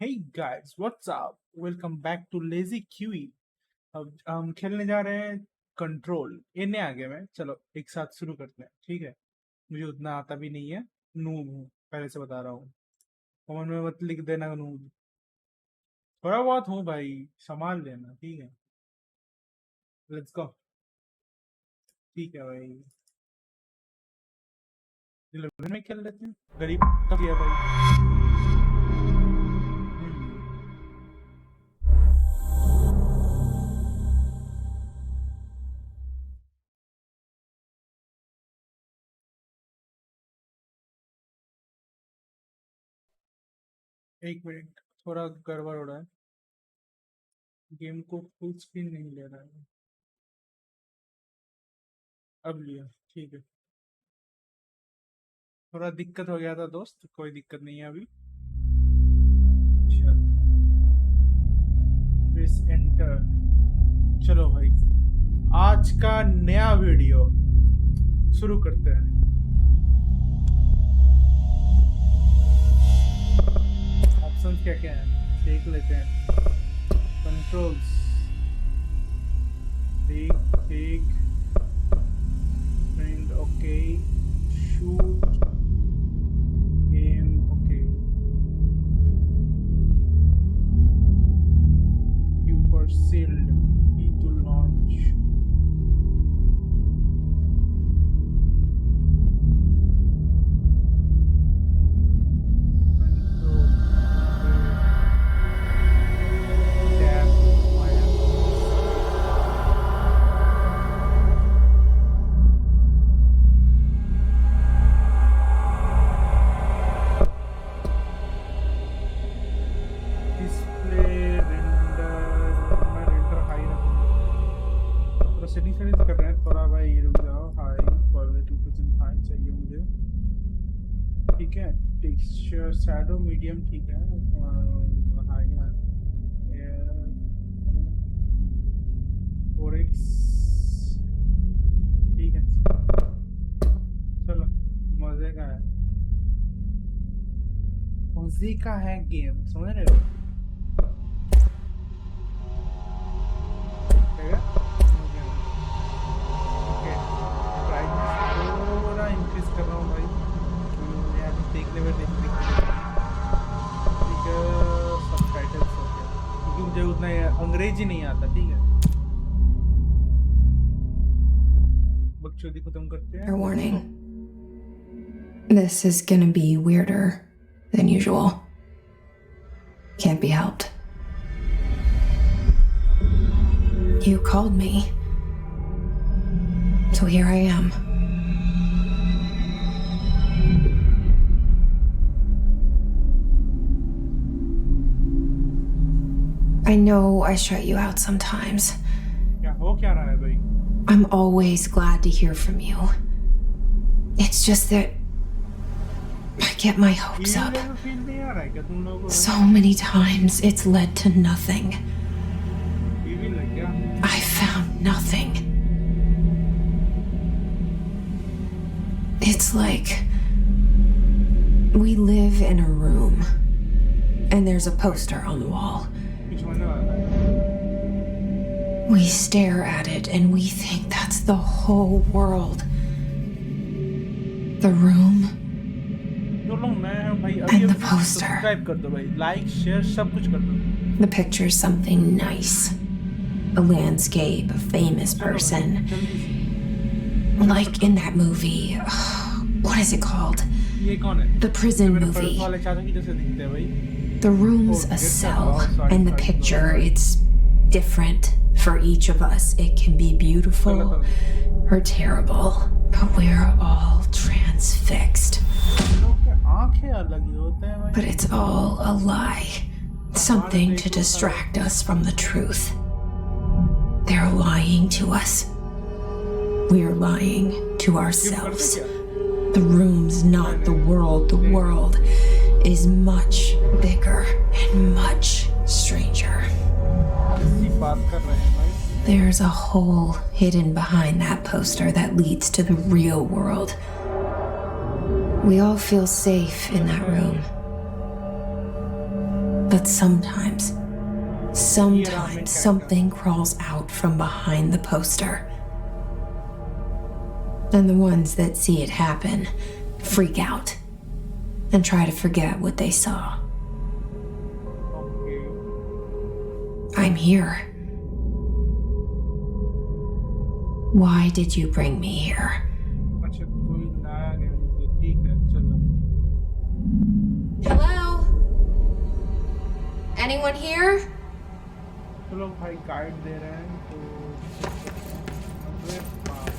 Hey guys, what's up? Welcome back to LazyKiwi. अब हम खेलने जा रहे हैं कंट्रोल। ये नया गेम है, चलो एक साथ शुरू करते हैं, ठीक है। मुझे उतना आता भी नहीं है, नूब हूँ, पहले से बता रहा हूँ। कमेंट में मत लिख देना नूब, थोड़ा बहुत हूँ भाई, संभाल लेना, ठीक है। Let's go. ठीक है भाई, 11 में खेल लेते हैं। गरीब का किया भाई। एक मिनट, थोड़ा गड़बड़ हो रहा है, गेम को फुल स्क्रीन नहीं ले रहा है। अब लिया, ठीक है। थोड़ा दिक्कत हो गया था दोस्त, कोई दिक्कत नहीं है अभी। Press enter. चलो भाई, आज का नया वीडियो शुरू करते हैं। ऑप्शन क्या क्या है देख लेते हैं। कंट्रोल्स ठीक ठीक, friend okay, shoot game okay, Q for shield, E to launch, shadow medium ठीक है। हाँ यार, 4x ठीक है। चलो, मजे का है, मजे का है गेम, समझ रहे हो? ओके, ब्राइटनेस थोड़ा इंक्रीज कर रहा हूँ भाई, देखने में सबटाइटल्स हो गया, क्योंकि मुझे उतना अंग्रेजी नहीं आता, ठीक है। बकचोदी खत्म करते हैं। Warning. This is gonna be weirder than usual. Can't be helped. You called me, so here I am. I know I shut you out sometimes. I'm always glad to hear from you. It's just that I get my hopes up. So many times it's led to nothing. I found nothing. It's like we live in a room and there's a poster on the wall. We stare at it and we think that's the whole world. The room and the poster. The picture's something nice. A landscape, a famous person. Like in that movie, what is it called? The prison movie. The room's a cell, and the picture, it's different for each of us. It can be beautiful or terrible, but we're all transfixed. But it's all a lie. Something to distract us from the truth. They're lying to us. We're lying to ourselves. The room's not the world. The world is much bigger and much stranger. There's a hole hidden behind that poster that leads to the real world. We all feel safe in that room. But sometimes something crawls out from behind the poster. And the ones that see it happen freak out and try to forget what they saw. Okay. I'm here. Why did you bring me here? अच्छा कोई लाया गया तो ठीक है चलो. Hello? Anyone here? चलो भाई गाइड दे रहे हैं तो अरे बाप.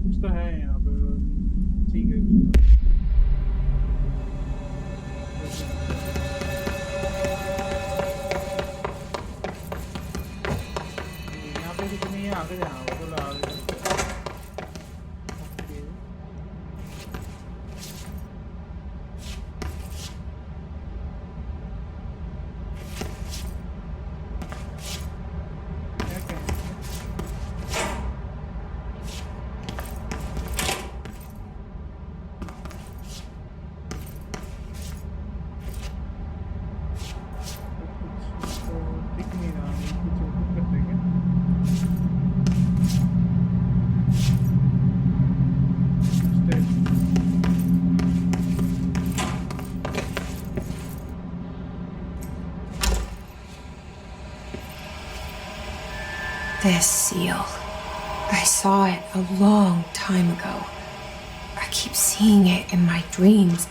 कुछ तो है यहाँ पे. ठीक है चलो. यहाँ पे कुछ नहीं है. आगे जाना होगा. चलो आगे चलते हैं. ओके. क्या कहें? कुछ तो दिख नहीं रहा. कुछ ओपन कर देंगे. Step. This seal. I saw it a long time ago. I keep seeing it in my dreams.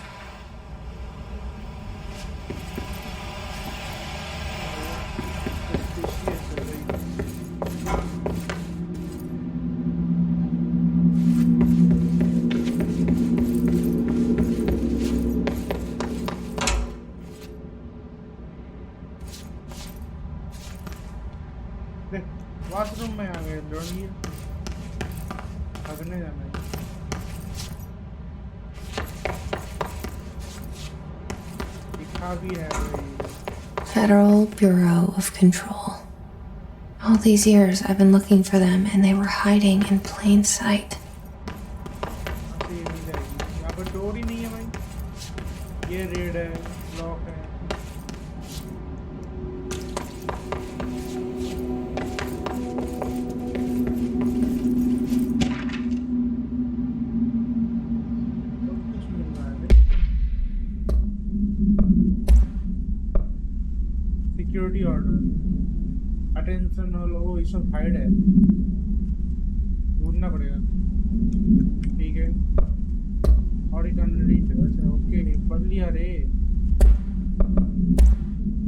देख वॉशरूम में आ गए. लोड़ी भागने जाना है. दिखा भी है भाई. Federal Bureau of Control. All these years I've been looking for them and they were hiding in plain sight. यहाँ से ये नहीं जाएगी. यहाँ पर डोर ही नहीं है भाई. ये रेड है. लॉक है. बहुत कुछ मिल रहा है. Security order. अटेंशन लो. ये सब हाइड है. ढूंढना पड़ेगा. ठीक है. ऑर्डिनरी. अच्छा ओके. पढ़ लिया रे.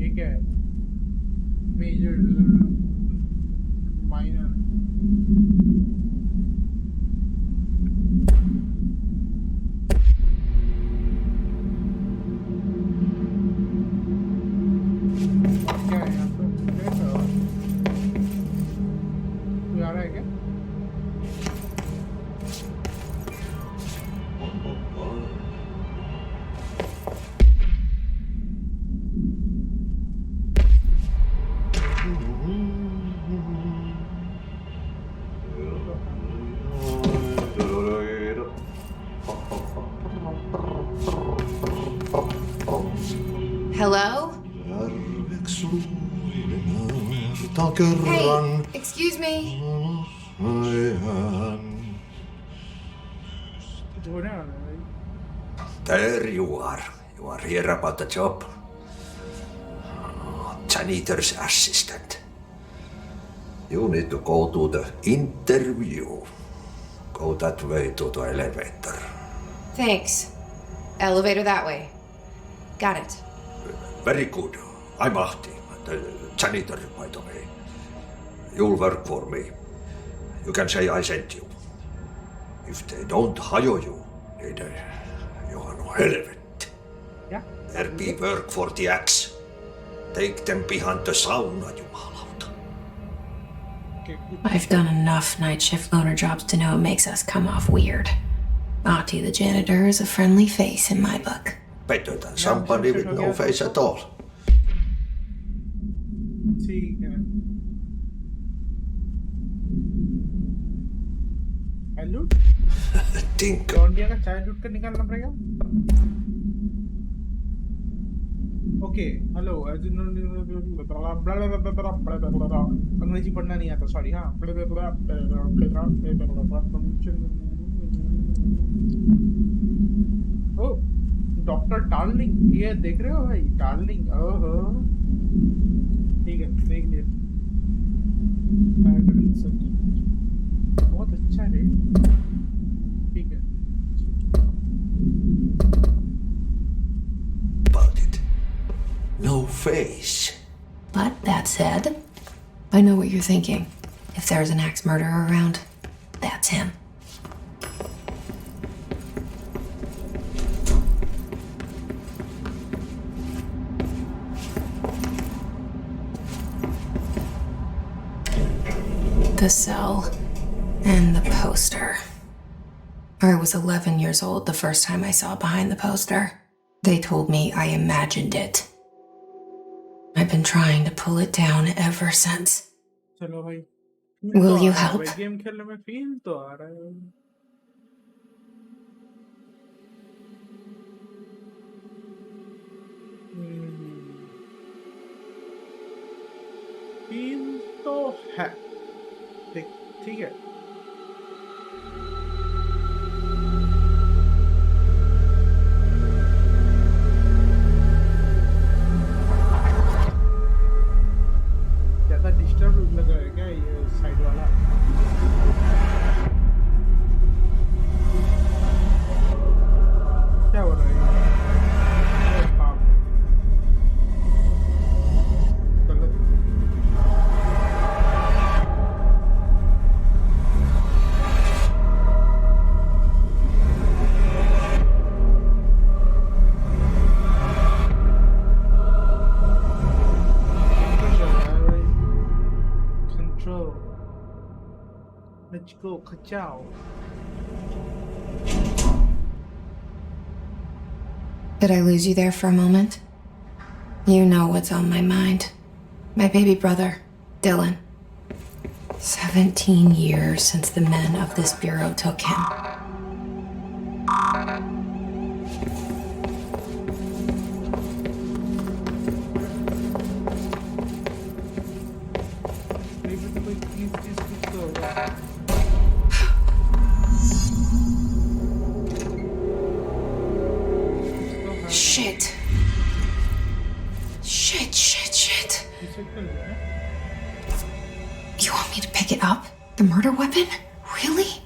ये क्या है? Major minor. क्या है यहाँ पे? कैसा? कोई आ रहा है क्या? Hello? Hey, excuse me. ढूंढने वाला है भाई. There you are. You are here about the job. Janitor's assistant. You need to go to the interview. Go that way to the elevator. Thanks. Elevator that way. Got it. Very good. I'm Ahti, the janitor, by the way. You'll work for me. You can say I sent you. If they don't hire you, then you are no helvet. क्या? There be work for the axe. Take them behind the sauna, jumalauta. Okay, good. I've done enough night shift loner jobs to know it makes us come off weird. Ahti the janitor is a friendly face in my book. Better than somebody with no face at all. ठीक है hello Think. लॉन्डिया का चाय लूट कर निकालना पड़ेगा okay hello अंग्रेजी पढ़ना नहीं आता सॉरी हाँ ओ डॉक्टर डार्लिंग ये देख रहे हो भाई डार्लिंग ओहो ठीक है देख लिया बहुत अच्छा है ठीक है About it. No face. But that said, I know what you're thinking. If there's an axe murderer around, that's him. The cell and the poster. I was 11 years old the first time I saw behind the poster. They told me I imagined it. I've been trying to pull it down ever since. चलो भाई Will you help? Game खेलने में feel तो आ रहा है feel तो है ठीक है ज्यादा डिस्टर्ब लग रहा है क्या ये साइड वाला क्या हो रहा है ये बाप गलत control let's go ka-chow Did I lose you there for a moment? You know what's on my mind. My baby brother, Dylan. 17 years since the men of this bureau took him. Shit. Shit. You want me to pick it up? The murder weapon? Really?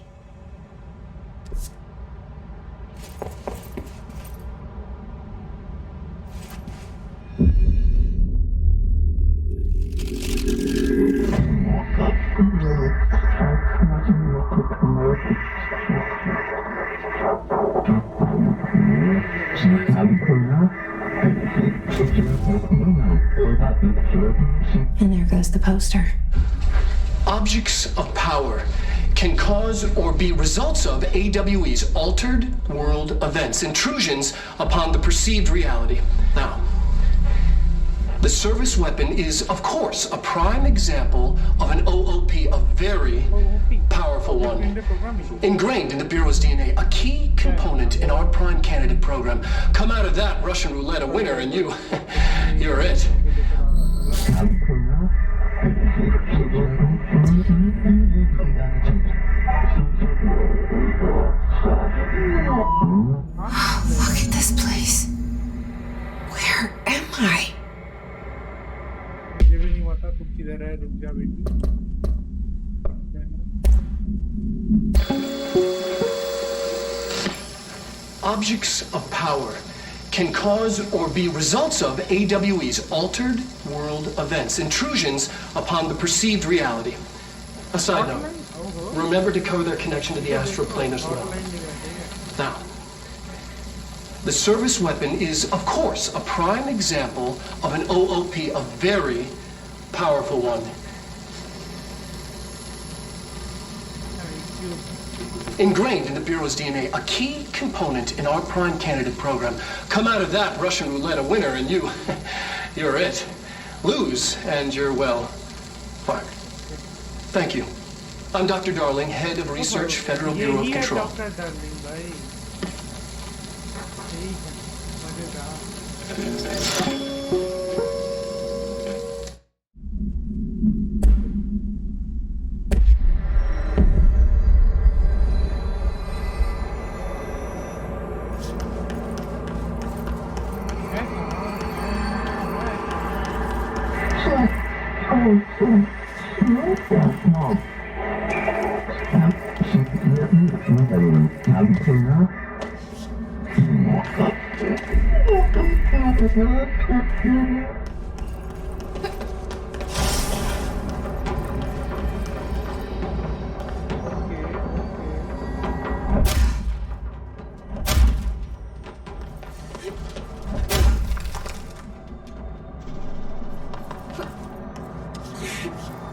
And there goes the poster. Objects of power can cause or be results of AWE's altered world events, intrusions upon the perceived reality. Now, the service weapon is, of course, a prime example of an OOP, a very powerful one. Ingrained in the Bureau's DNA, a key component in our prime candidate program. Come out of that Russian roulette a winner and you're it. Look at this place. Where am I? मुझे भी नहीं पता तू किधर है रुक जा बेटी Objects of power can cause or be results of AWE's altered world events, intrusions upon the perceived reality. A side note, remember to cover their connection to the astral plane as well. Now, the service weapon is, of course, a prime example of an OOP, a very powerful one. ingrained in the Bureau's DNA, a key component in our prime candidate program. Come out of that Russian roulette a winner and you're it. Lose and you're, well, fired. Thank you. I'm Dr. Darling, head of research, Federal Bureau of Control. Doctor darling भाई ठीक है मजेदार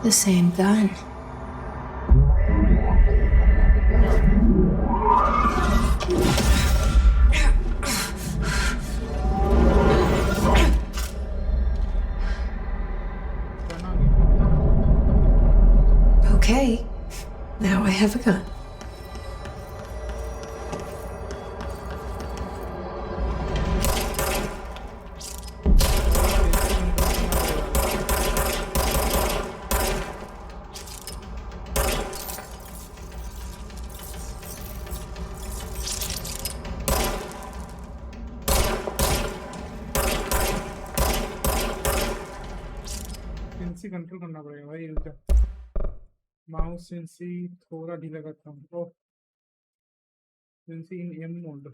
The same gun. Okay, now I have a gun. Sensi control करना पड़ेगा भाई इनका mouse sensi थोड़ा ढीला करता हूँ ओ सेंसी इन एम मोड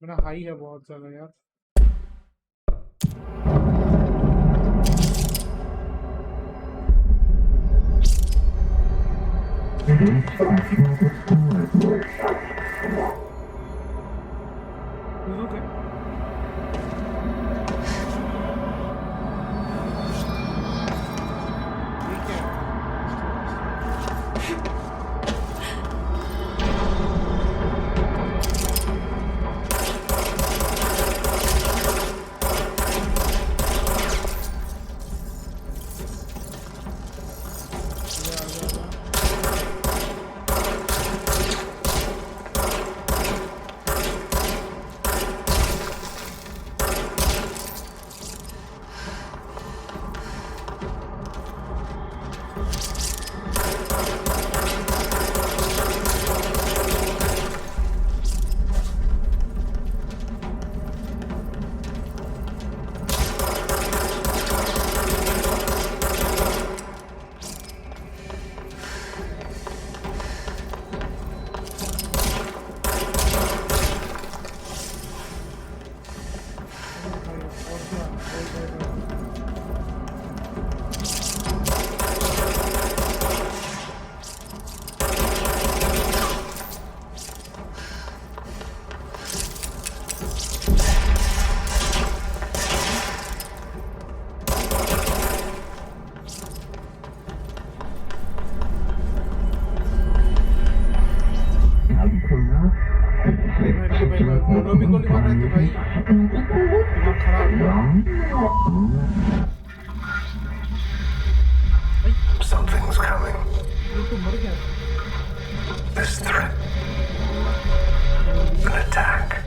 मेरा हाई है बहुत ज़्यादा यार Something's coming. This threat. An attack.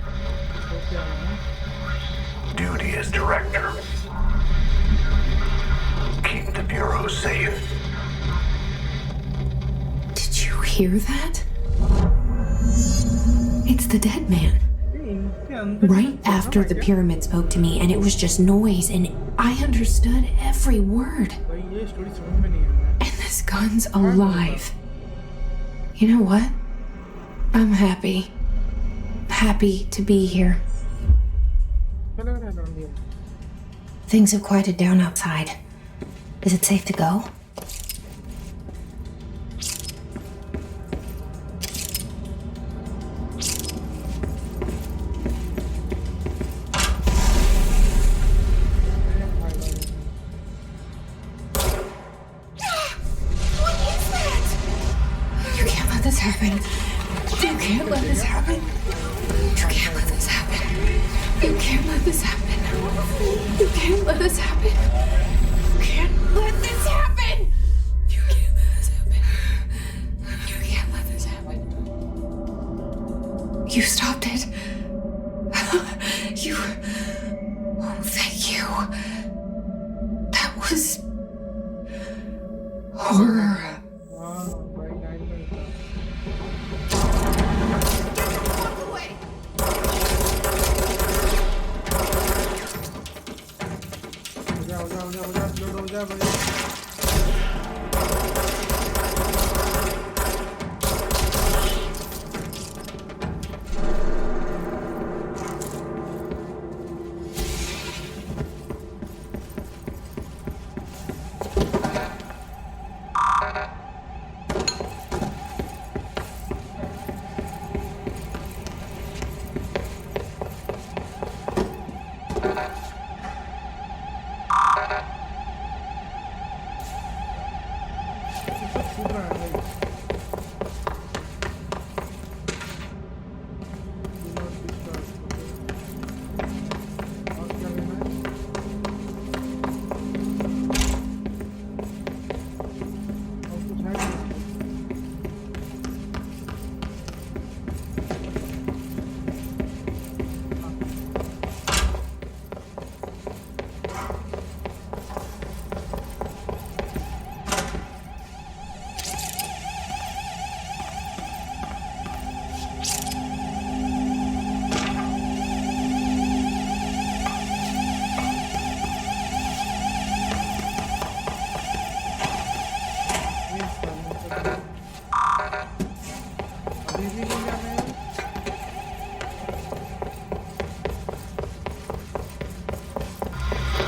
Duty as director. Keep the Bureau safe. Did you hear that? It's the dead man. Right after the pyramid spoke to me, and it was just noise, and I understood every word. And this gun's alive. You know what? I'm happy. Happy to be here. Things have quieted down outside. Is it safe to go? What is that? You can't let this happen. You can't let this happen. You can't let this happen. You can't let this happen. You can't let this happen. You stopped it. You. Oh, thank you. That was horror. हाँ भाई 9 minute था Walk away. हो जा upload हो जा भाई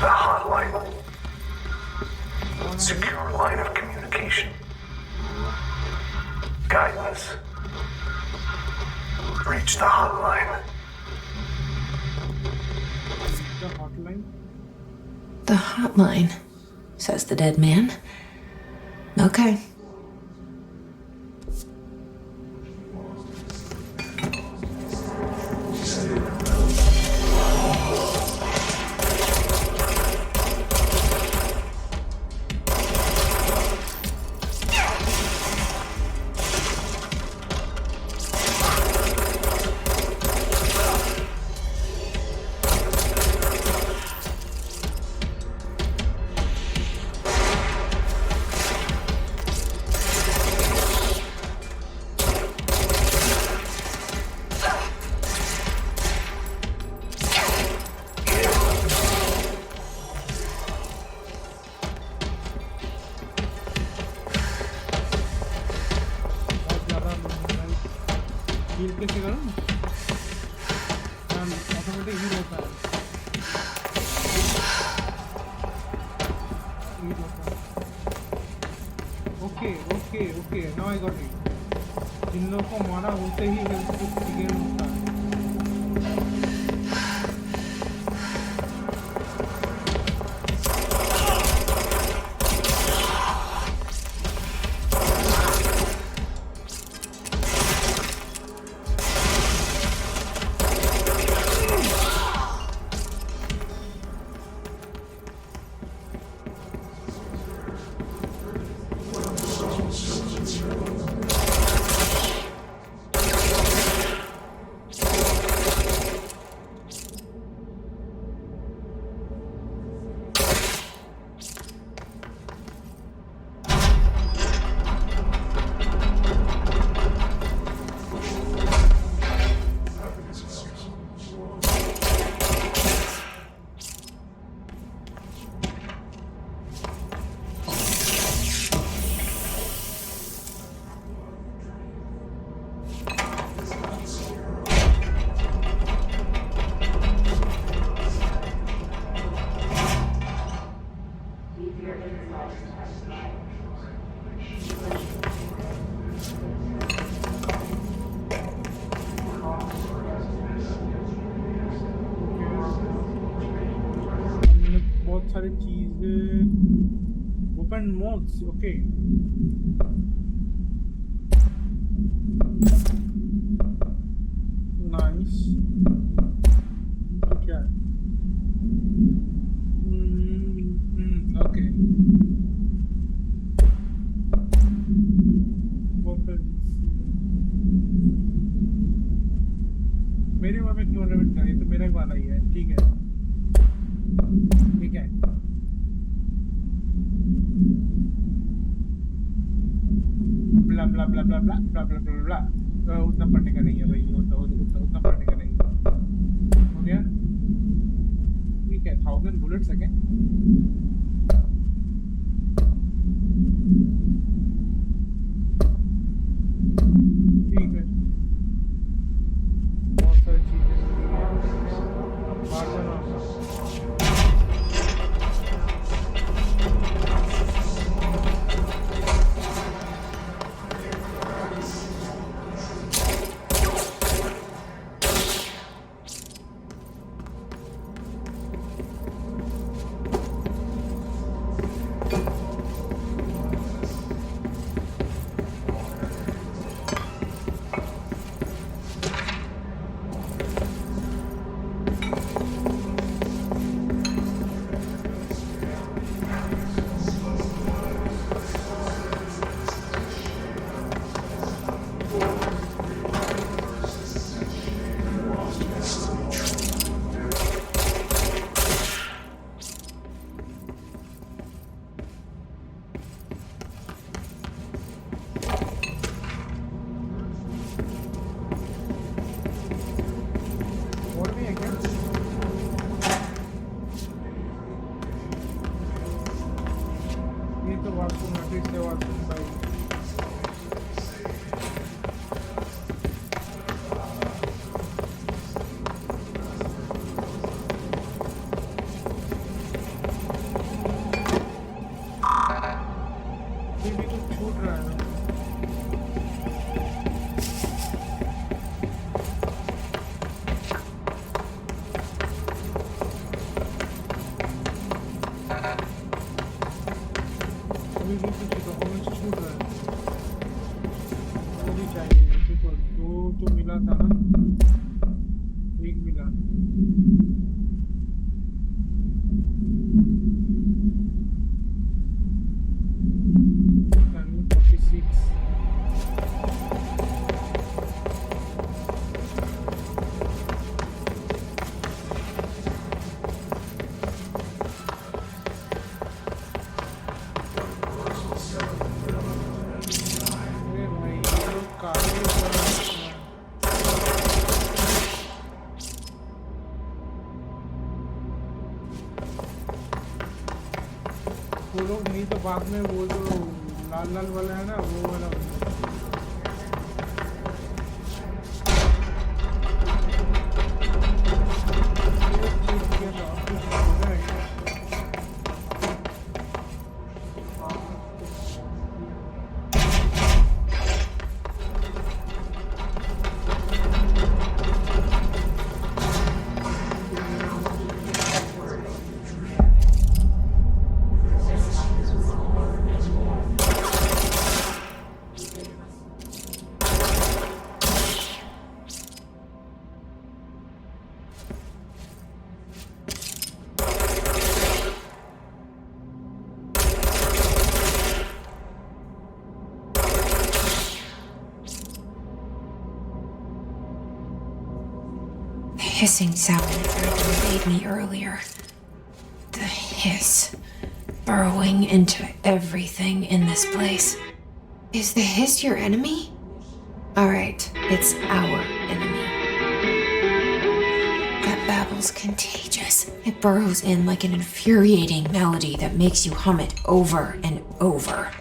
The hotline. Secure line of communication. Guidance. Reach the hotline. The hotline The hotline, says the dead man. Okay. Heal कैसे करूँ ऑटोमेटिक हील होता है okay okay okay now I got it जिन लोगों को मारा होते ही हेल्थ गेन होता है बहुत सारी चीजें ओपन मोड्स ओके नाइस तो क्या है मेरे वहाँ पे क्यों रिमिट करें, तो मेरा वाला ही है, ठीक है ठीक है। ब्ला ब्ला ब्ला ब्ला ब्ला ब्ला ब्ला ब्ला ब्ला, उतना पढ़ने का नहीं है भाई, उतना पढ़ने का नहीं है। हो गया ठीक है, 1000 बुलेट्स है क्या? ठीक है, बहुत सारी चीजें बाहर जाना होगा। और भी है क्या? ये तो वास्तु मैट्रिक्स है, वास्तु भाई। ये भी तो छूट रहा है ना। अभी भी कुछ डॉक्यूमेंट्स छूट रहा है, वो भी चाहिए। देखो दो तो मिला था ना, एक मिला। Channel 46 अरे भाई ये लोग काफी ऊपर हैं। वो लोग नहीं तो बाद में वो जो लाल लाल वाला है ना, वो वाला hissing sound made me earlier. The hiss burrowing into everything in this place. Is the hiss your enemy? Alright, it's our enemy. That babble's contagious. It burrows in like an infuriating melody that makes you hum it over and over.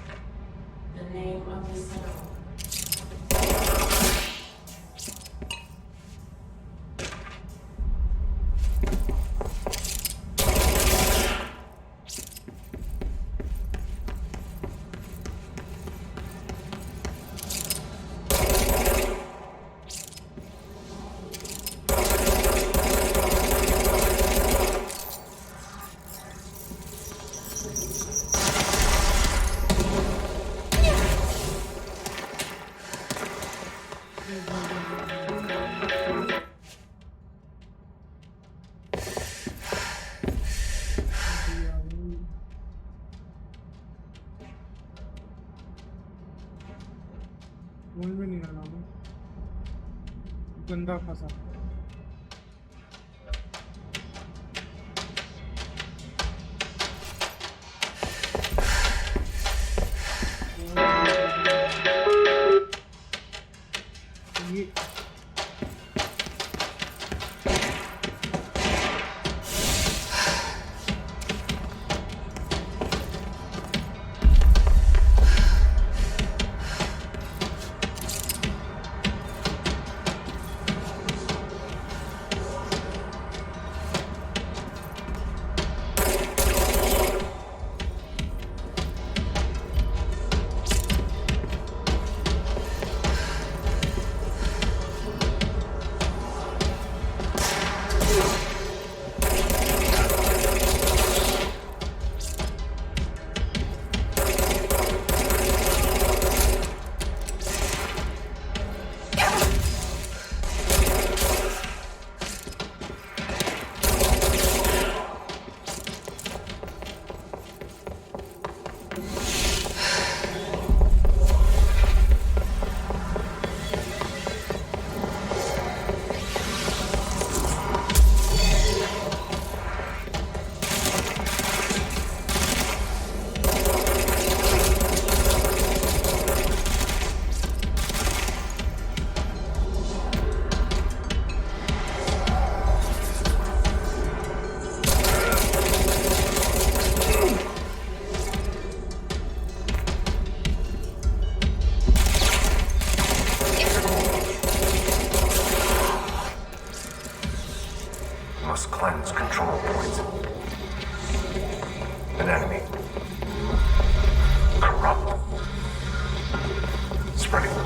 समझ में नहीं आ रहा, गंदा फंसा। must cleanse control points. An enemy. Corrupt. Spreading.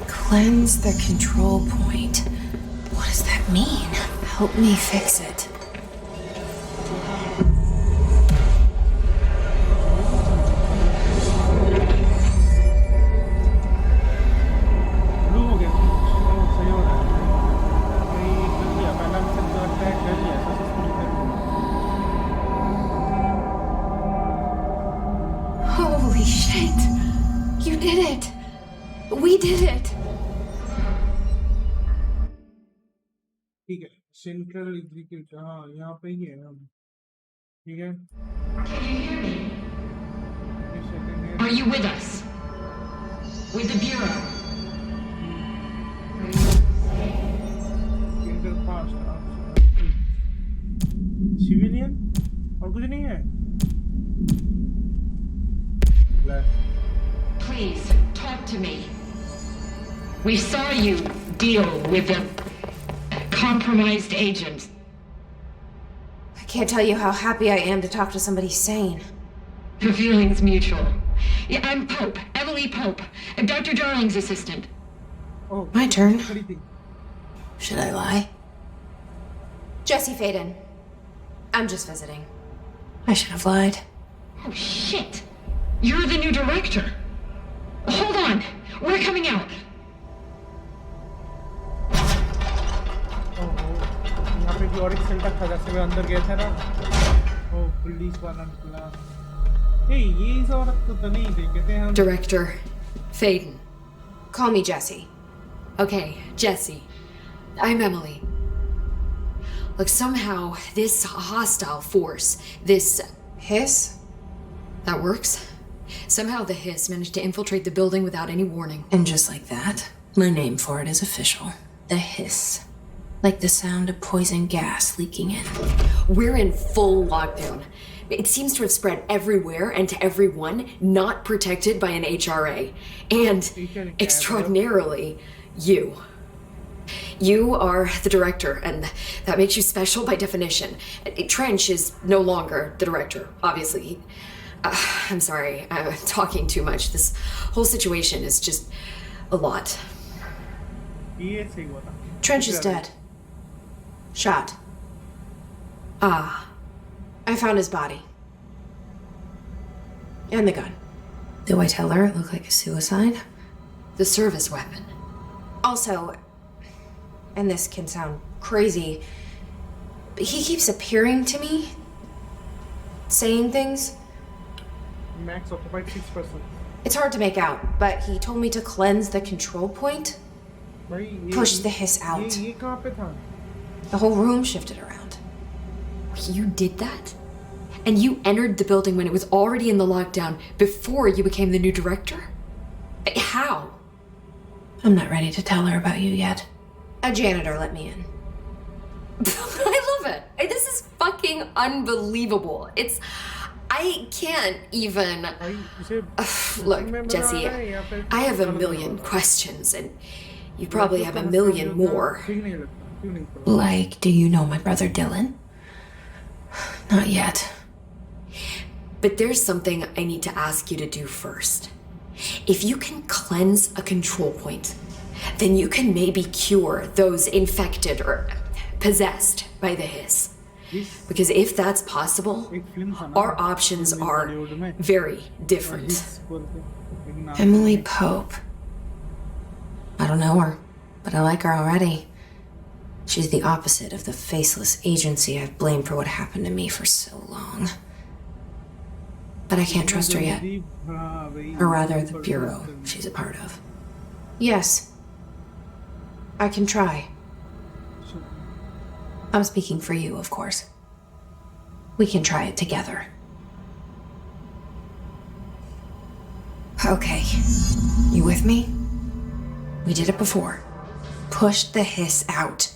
Cleanse the control point. What does that mean? Help me fix it. Blue हो गया सही हो रहा है भाई कर लिया पहला मिशन तो अटैक कर लिया सक्सेसफुली कर लिया Holy shit! You did it! We did it! ठीक है सेंट्रल एग्जीक्यूट हाँ यहाँ पे ही है हम ठीक है एक सेकंड है Are you with us? With the Bureau? Inter fast civilian और कुछ नहीं है Please, talk to me. We saw you deal with the compromised agents. I can't tell you how happy I am to talk to somebody sane. The feeling's mutual. Yeah, I'm Pope, Emily Pope, Dr. Darling's assistant. oh My turn. खड़ी थी Should I lie? Jesse Faden. I'm just visiting. I should have lied. Oh, shit. You're the new director. Hold on. We're coming out. यहाँ पे भी और एक cell तक था जैसे मैं अंदर गया था ना ओ पुलिस वाला निकला ये इस औरत को तो नहीं देखे थे हम Director Faden. Call me Jesse. Okay, Jesse. I'm Emily. Look, somehow this hostile force, this hiss, that works. Somehow the hiss managed to infiltrate the building without any warning. And just like that, my name for it is official. The hiss. Like the sound of poison gas leaking in. We're in full lockdown. It seems to have spread everywhere and to everyone not protected by an HRA. And extraordinarily, you. You are the director, and that makes you special by definition. Trench is no longer the director, obviously. I'm sorry, I'm talking too much. This whole situation is just a lot. ये सही हुआ था Trench is dead. Shot. Ah. I found his body. And the gun. Do I tell her it looked like a suicide? The service weapon. Also, and this can sound crazy, but he keeps appearing to me, saying things. max occupied 6%. It's hard to make out, but he told me to cleanse the control point. भाई ये Push the hiss out. ये कहाँ पे था The whole room shifted around. You did that? And you entered the building when it was already in the lockdown before you became the new director? How? I'm not ready to tell her about you yet. A janitor let me in. I love it. This is fucking unbelievable. I can't even... भाई इसे Look, Jesse, I have a million questions, and you probably have a million more. ठीक नहीं लगता क्यों नहीं पता Like, do you know my brother Dylan? Not yet. But there's something I need to ask you to do first. If you can cleanse a control point, then you can maybe cure those infected or possessed by the hiss. Because if that's possible, our options are very different. Emily Pope. I don't know her, but I like her already. She's the opposite of the faceless agency I've blamed for what happened to me for so long. But I can't trust her yet. Or rather, the Bureau she's a part of. Yes. I can try. I'm speaking for you, of course. We can try it together. Okay. You with me? We did it before. Push the hiss out.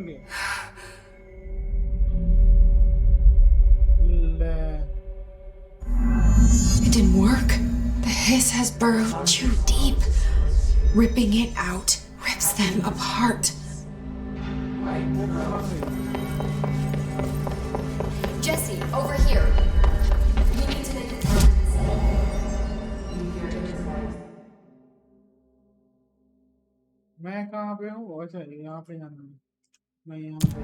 बन गए ले It didn't work. The hiss has burrowed too deep. Ripping it out rips them apart. Jesse, over here. You need to make a मैं कहाँ पे हूँ अच्छा यहाँ पे जाना है मैं यहाँ पे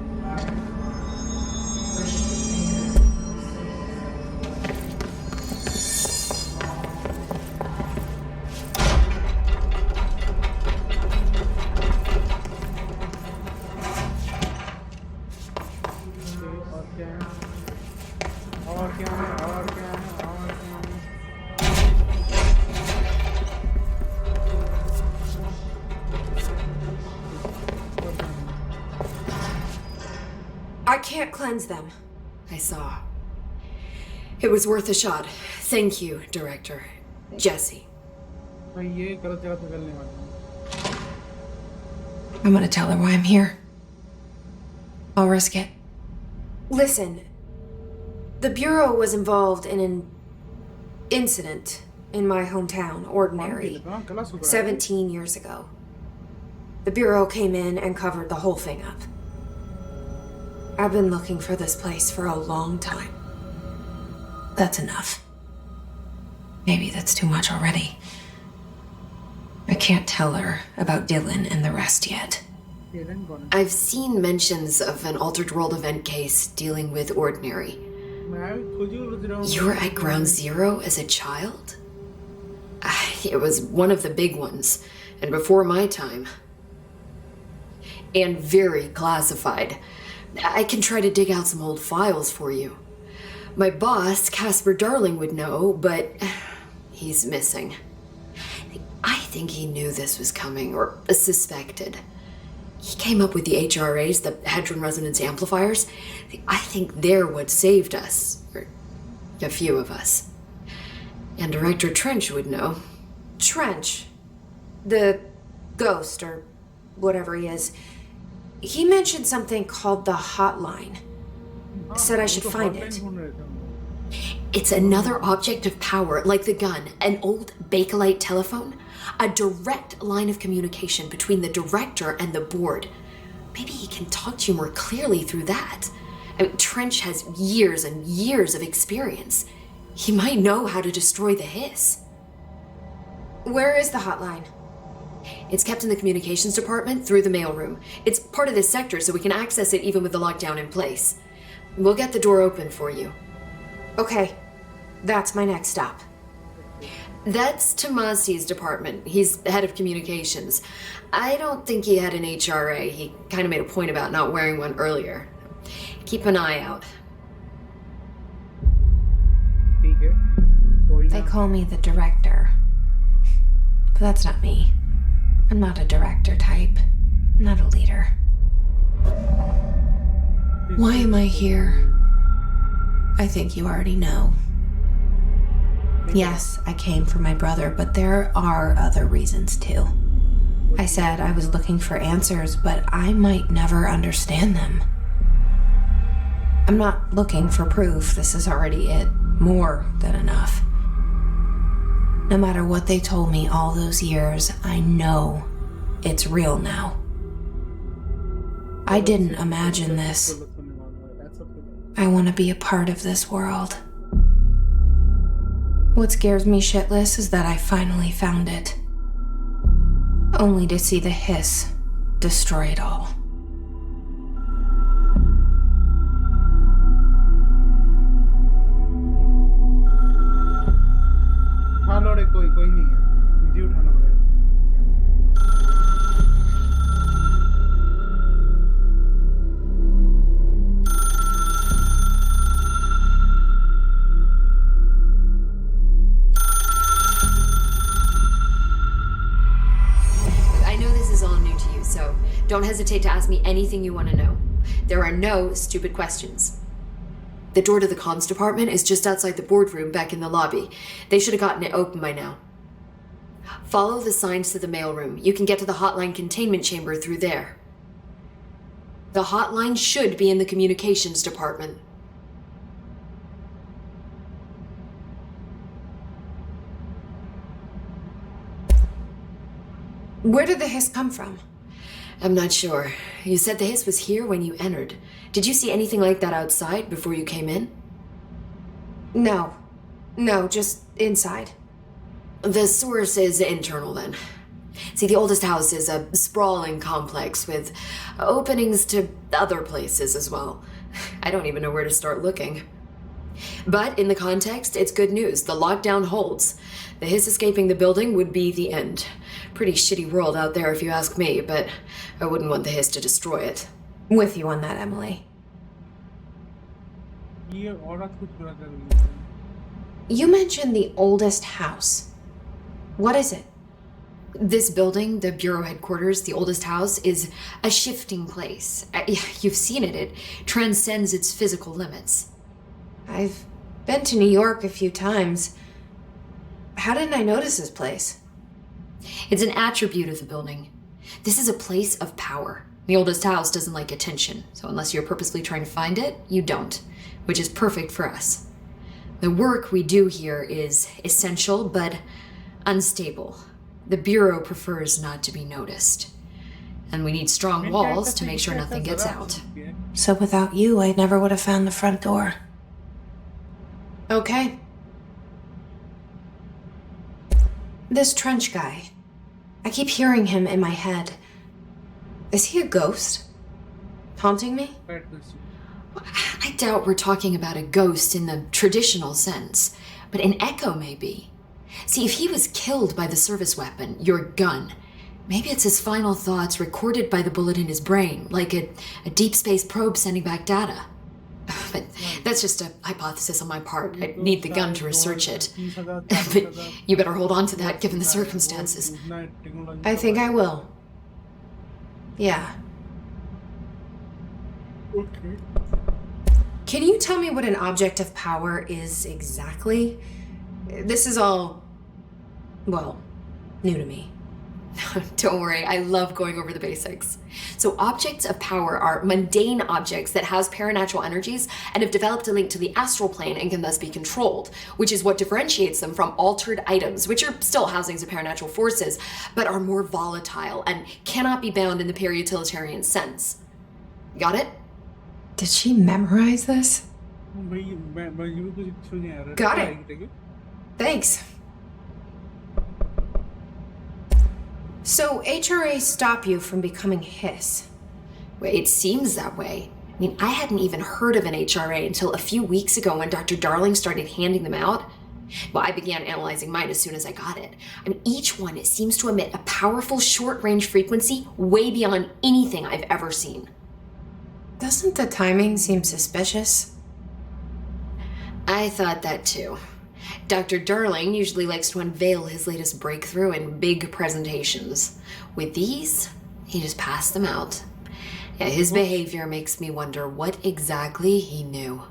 और क्या है और क्या है और क्या है और क्या है I can't cleanse them. I saw. It was worth a shot. Thank you, Director. Jesse. मैं ये गलत जगह पे करने वाला हूँ I'm gonna tell her why I'm here. I'll risk it. Listen. The Bureau was involved in an incident in my hometown, Ordinary, 17 years ago. The Bureau came in and covered the whole thing up. I've been looking for this place for a long time. That's enough. Maybe that's too much already. I can't tell her about Dylan and the rest yet. I've seen mentions of an Altered World event case dealing with Ordinary. You were at Ground Zero as a child? It was one of the big ones, and before my time. And very classified. I can try to dig out some old files for you. My boss, Casper Darling, would know, but he's missing. I think he knew this was coming, or suspected. He came up with the HRAs, the Hadron Resonance Amplifiers. I think they're what saved us, or a few of us. And Director Trench would know. Trench? The ghost, or whatever he is. He mentioned something called the Hotline. Said I should find it. It's another object of power, like the gun, an old Bakelite telephone. A direct line of communication between the director and the board. Maybe he can talk to you more clearly through that. I mean, Trench has years and years of experience. He might know how to destroy the hiss. Where is the hotline? It's kept in the communications department through the mailroom. It's part of this sector, so we can access it even with the lockdown in place. We'll get the door open for you. Okay, that's my next stop. That's Tomasi's department. He's head of communications. I don't think he had an HRA. He kind of made a point about not wearing one earlier. Keep an eye out. They call me the director. But that's not me. I'm not a director type. I'm not a leader. Why am I here? I think you already know. Yes, I came for my brother, but there are other reasons too. I said I was looking for answers, but I might never understand them. I'm not looking for proof. This is already it. More than enough. No matter what they told me all those years, I know it's real now. I didn't imagine this. I want to be a part of this world. What scares me shitless is that I finally found it. Only to see the hiss destroy it all. कोई नहीं है मुझे उठाना पड़ेगा I know this is all new to you, so don't hesitate to ask me anything you want to know. There are no stupid questions. The door to the comms department is just outside the boardroom back in the lobby. They should have gotten it open by now. Follow the signs to the mailroom. You can get to the hotline containment chamber through there. The hotline should be in the communications department. Where did the hiss come from? I'm not sure. You said the hiss was here when you entered. Did you see anything like that outside before you came in? No. No, just inside. The source is internal then. See, the oldest house is a sprawling complex with openings to other places as well. I don't even know where to start looking. But in the context, it's good news. The lockdown holds. The hiss escaping the building would be the end. Pretty shitty world out there if you ask me, but I wouldn't want the hiss to destroy it. With you on that, Emily. ये औरत कुछ बुरा कर रही है। You mentioned the oldest house. What is it? This building, the bureau headquarters, the oldest house, is a shifting place. You've seen it. It transcends its physical limits. I've been to New York a few times. How didn't I notice this place? It's an attribute of the building. This is a place of power. The oldest house doesn't like attention, so unless you're purposely trying to find it, you don't, which is perfect for us. The work we do here is essential, but unstable. The Bureau prefers not to be noticed. And we need strong walls to make sure nothing gets out. So without you, I never would have found the front door. Okay. This Trench guy. I keep hearing him in my head. Is he a ghost? Haunting me? I doubt we're talking about a ghost in the traditional sense, but an echo maybe. See, if he was killed by the service weapon, your gun, maybe it's his final thoughts recorded by the bullet in his brain, like a deep space probe sending back data. But that's just a hypothesis on my part. I need the gun to research it. But you better hold on to that given the circumstances. I think I will. Yeah. Okay. Can you tell me what an object of power is exactly? This is all, well, new to me. Don't worry, I love going over the basics. So objects of power are mundane objects that house paranatural energies and have developed a link to the astral plane and can thus be controlled, which is what differentiates them from altered items, which are still housings of paranatural forces, but are more volatile and cannot be bound in the peri-utilitarian sense. Got it? Did she memorize this? Got it. Thanks. So HRA stop you from becoming Hiss? Well, it seems that way. I mean, I hadn't even heard of an HRA until a few weeks ago when Dr. Darling started handing them out. Well, I began analyzing mine as soon as I got it. I mean, each one, it seems to emit a powerful short-range frequency way beyond anything I've ever seen. Doesn't the timing seem suspicious? I thought that too. Dr. Darling usually likes to unveil his latest breakthrough in big presentations. With these, he just passed them out. Yeah, his behavior makes me wonder what exactly he knew.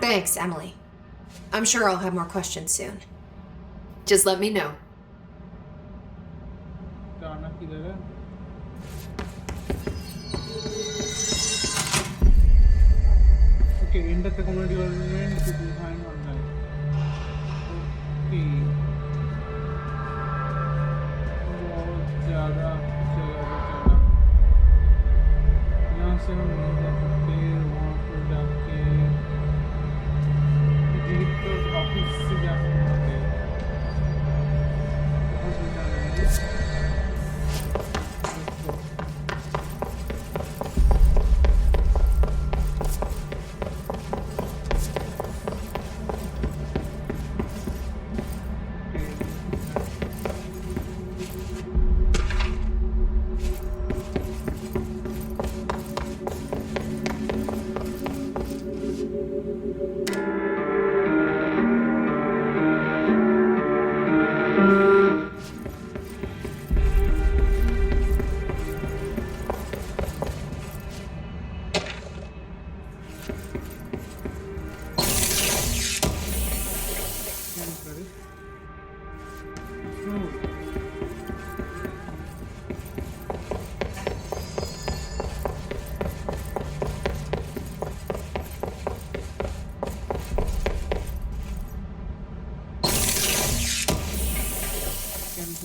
Thanks, Emily. I'm sure I'll have more questions soon. Just let me know. Okay, enter the community element to define online. Okay. बहुत ज़्यादा यहाँ से हम नहीं जा सकते, वहाँ पर जाके डिरेक्टर ऑफिस से जा सकते हैं। बहुत सुविधा है।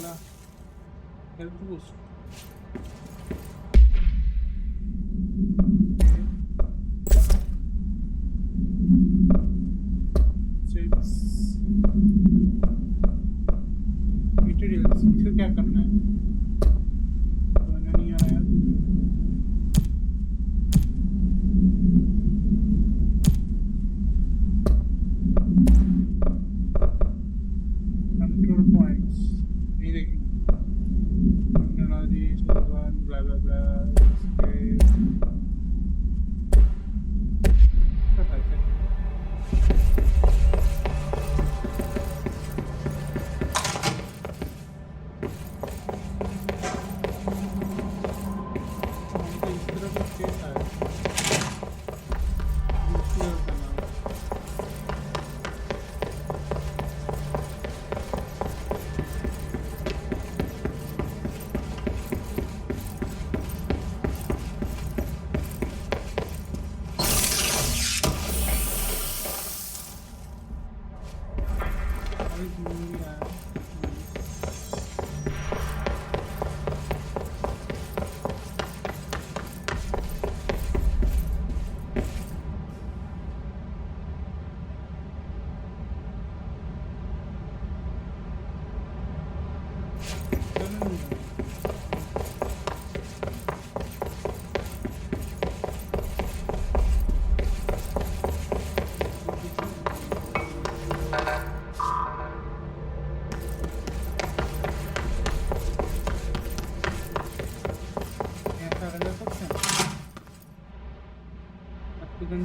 ला हेल्थ बूस्ट मटेरियल्स इसको क्या करना है तो नहीं आया कंट्रोल पॉइंट्स नहीं देखेंगे टेक्नोलॉजी सर्वर ब्ला ब्ला ब्ला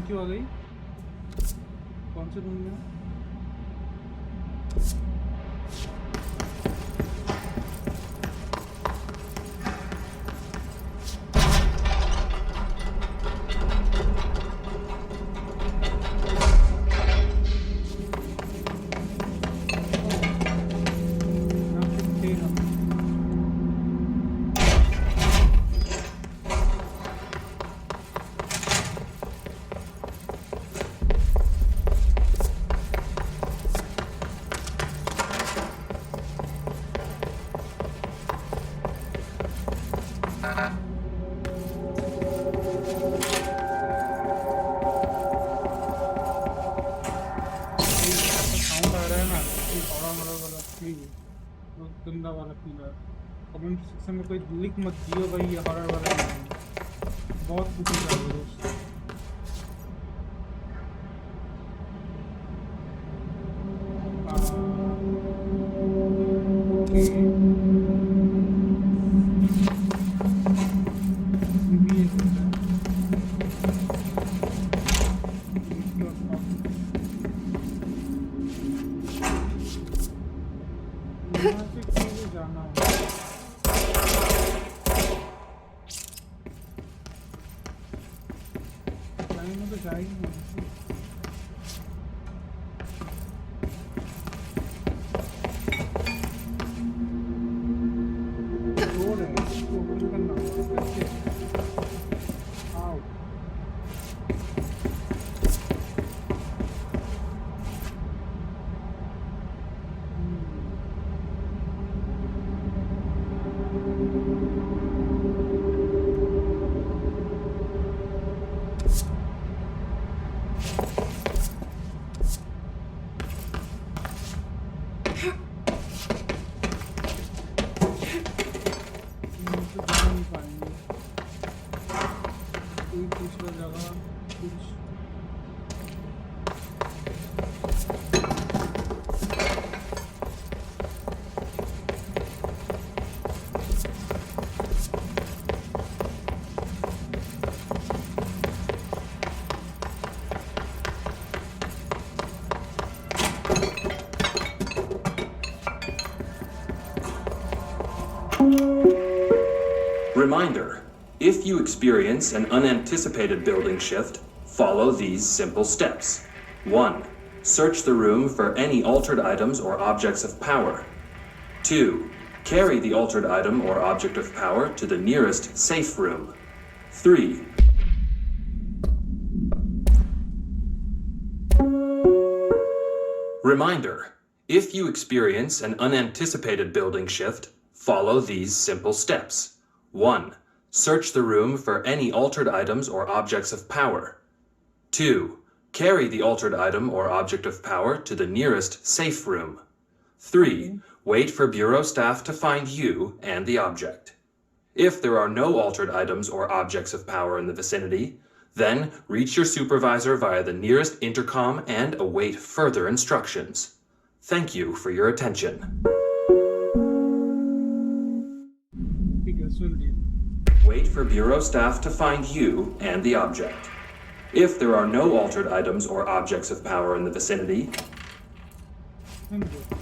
क्यों आ गई कौन से रूम में गंदा वाला फील है कमेंट सेक्शन में कोई लिंक मत दियो भाई ये हॉरर वाला नहीं बहुत कुछ हो जाएगा दोस्त Reminder, if you experience an unanticipated building shift, follow these simple steps. 1. Search the room for any altered items or objects of power. 2. Carry the altered item or object of power to the nearest safe room. 3. Reminder, If you experience an unanticipated building shift, follow these simple steps. 1. Search the room for any altered items or objects of power. 2. Carry the altered item or object of power to the nearest safe room. 3. Wait for Bureau staff to find you and the object. If there are no altered items or objects of power in the vicinity, then reach your supervisor via the nearest intercom and await further instructions. Thank you for your attention. ठीक है सुन लिए Wait for Bureau staff to find you and the object. If there are no altered items or objects of power in the vicinity, soon low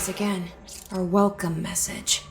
Again, our welcome message.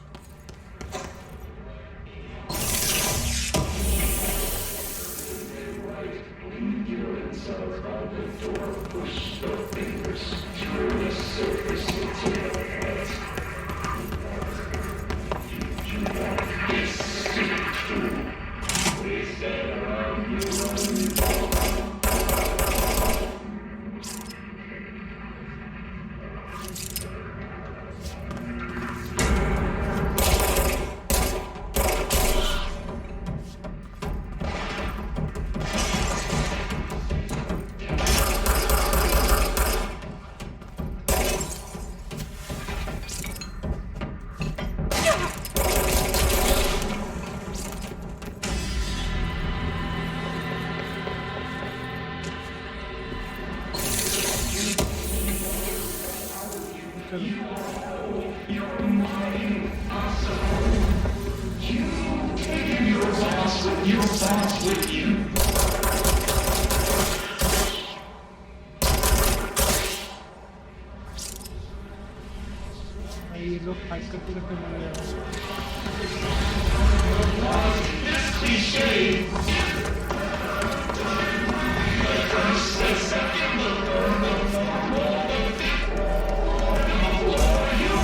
ये लोग fight करते करते मर गए You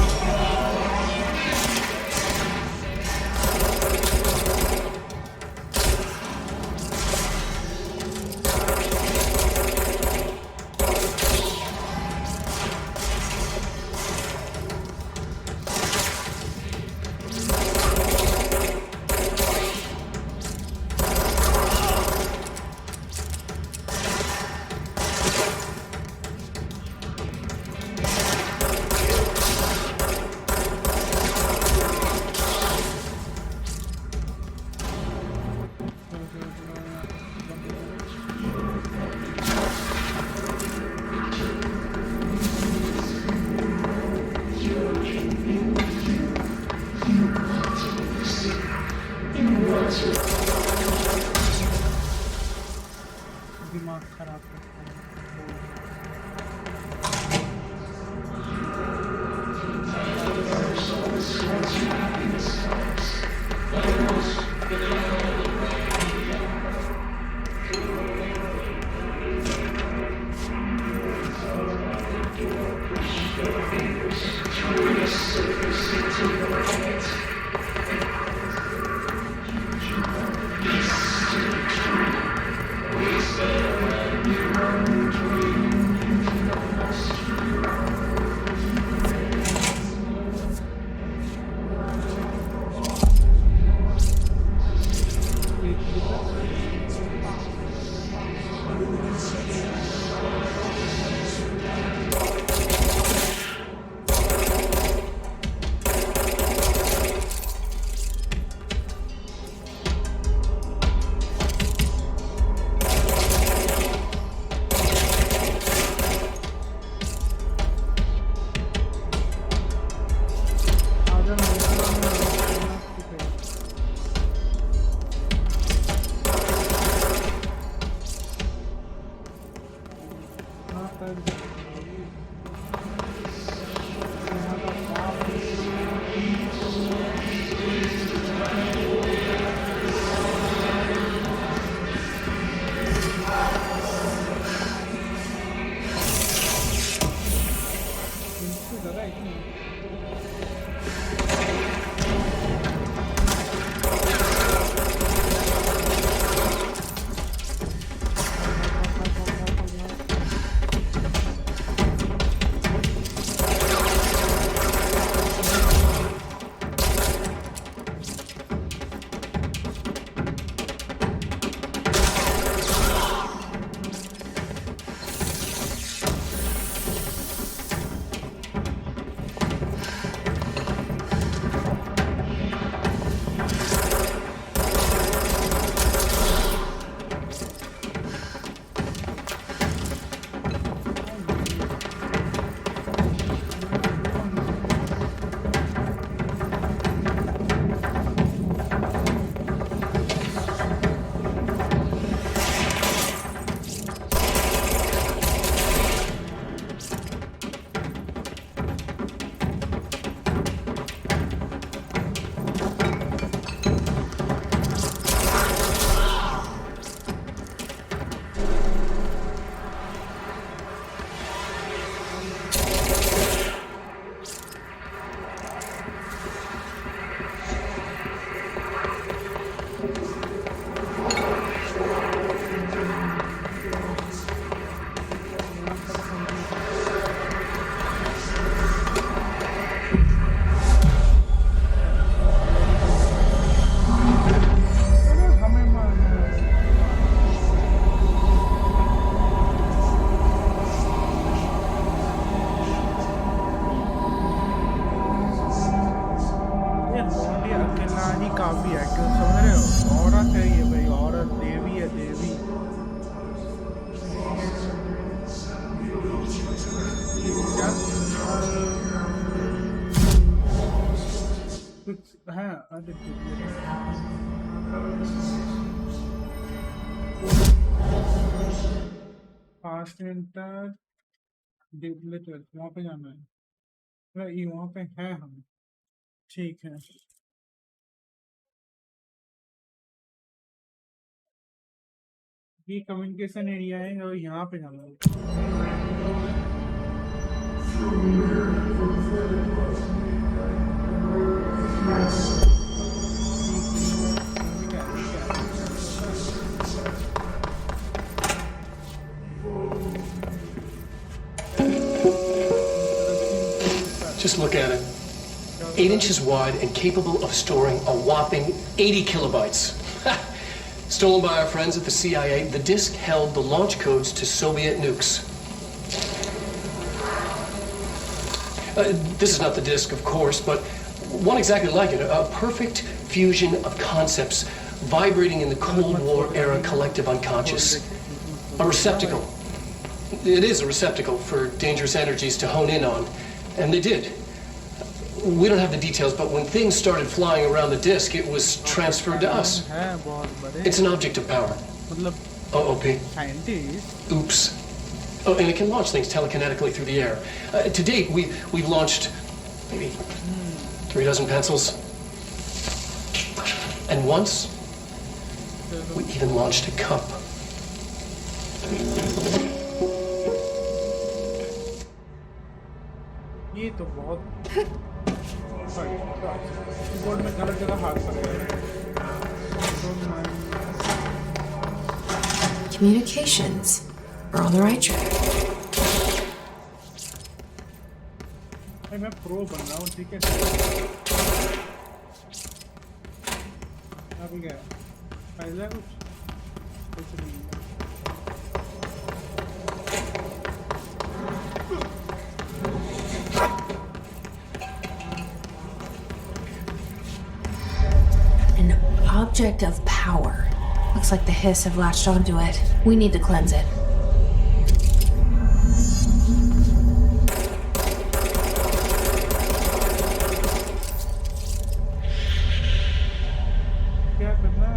ही काफी है, क्यों समझ रहे हो? औरत है ये भाई, औरत देवी है, देवी। क्या कुछ है? अरे फास्ट एंटर डिबलेटर, वहाँ पे जाना है। ये वहाँ पे है हम, ठीक है। ये कम्युनिकेशन एरिया है और यहाँ पे जाना है। Just look at it. 8 inches wide and capable of storing a whopping 80 kilobytes. Stolen by our friends at the CIA, the disk held the launch codes to Soviet nukes. This is not the disk, of course, but one exactly like it. A perfect fusion of concepts vibrating in the Cold War era collective unconscious. A receptacle. It is a receptacle for dangerous energies to hone in on. And they did. We don't have the details, but when things started flying around the disk, it was transferred to us. It's an object of power. OOP. Oops. Oh, and it can launch things telekinetically through the air. To date, we've launched maybe 3 dozen pencils. And once, we even launched a cup. ये तो बहुत keyboard में गलत जगह हाथ पड़ गया। Communications. We're on the right track. मैं प्रो बन रहा हूँ, ठीक है। अभी क्या फायदा कुछ नहीं है। An object of power. Looks like the hiss have latched onto it. We need to cleanse it. क्या करना है?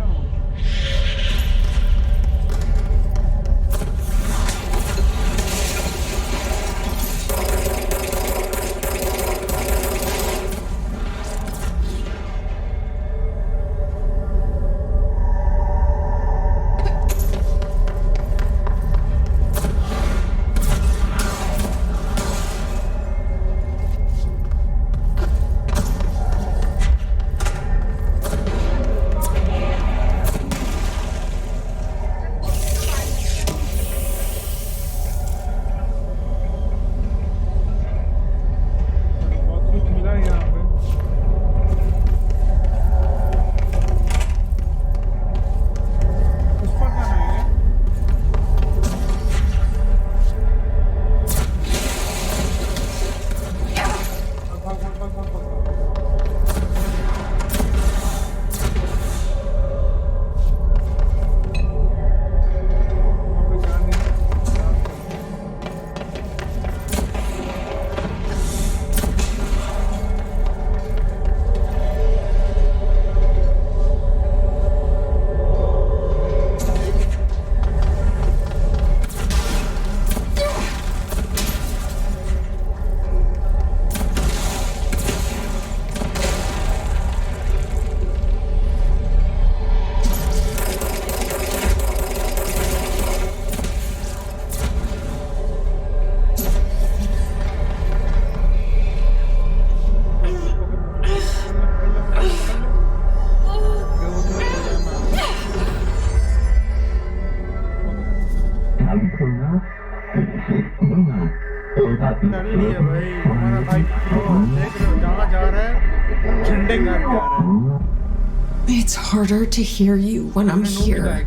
It's harder to hear you when I'm here.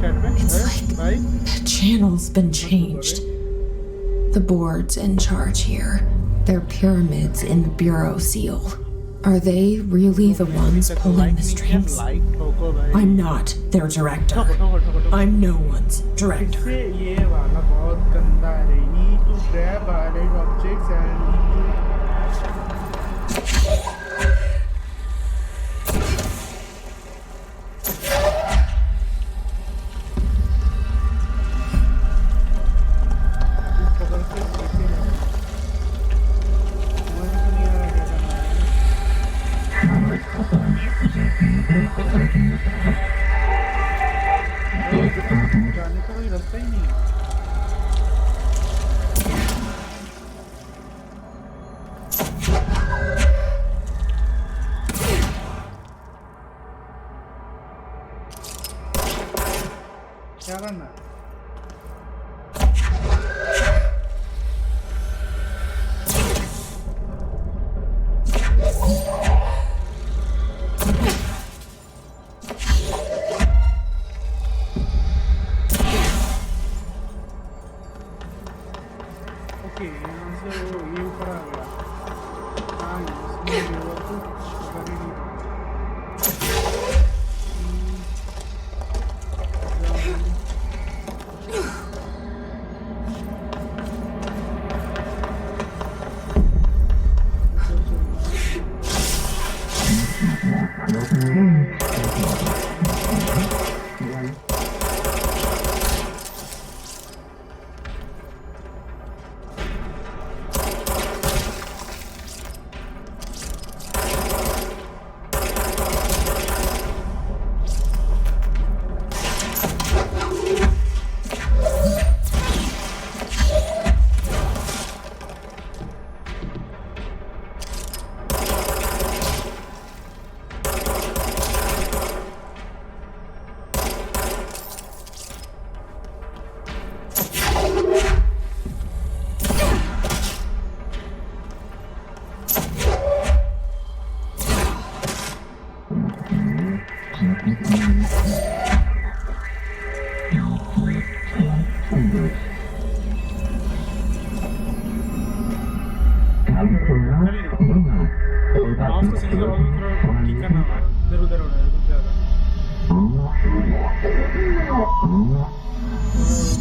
It's like the channel's been changed. The board's in charge here. They're pyramids in the bureau seal. Are they really the ones pulling the strings? Like ठोको भाई I'm not their director. ठोको I'm no one's director. इससे ये वाला बहुत गंदा है need to grab allied objects and जाने का कोई रास्ता ही नहीं है क्या करना है ओके यहाँ से वो ये ऊपर आ गया हाँ इसमें वो तो कर ही नहीं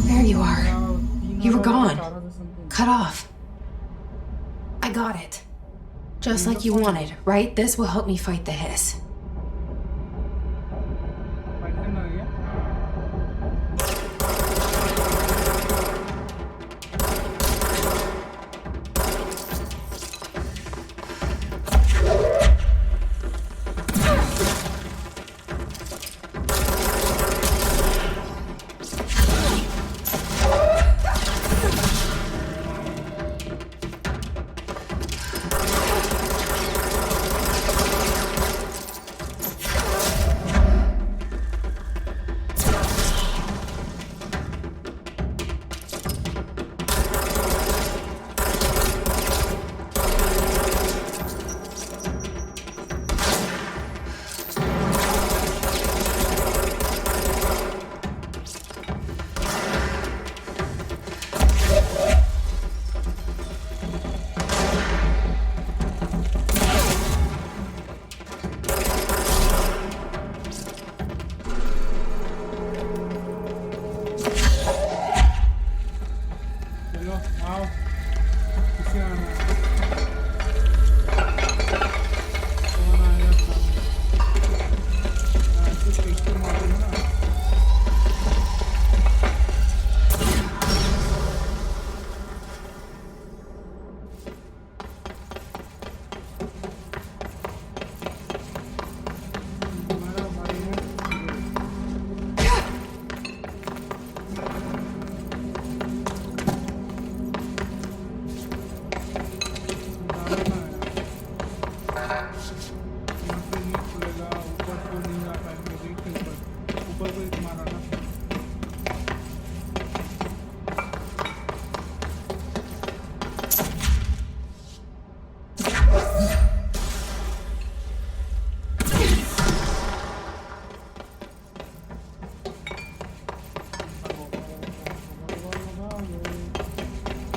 There you are. You were gone. Cut off. I got it. Just like you wanted, right? This will help me fight the hiss.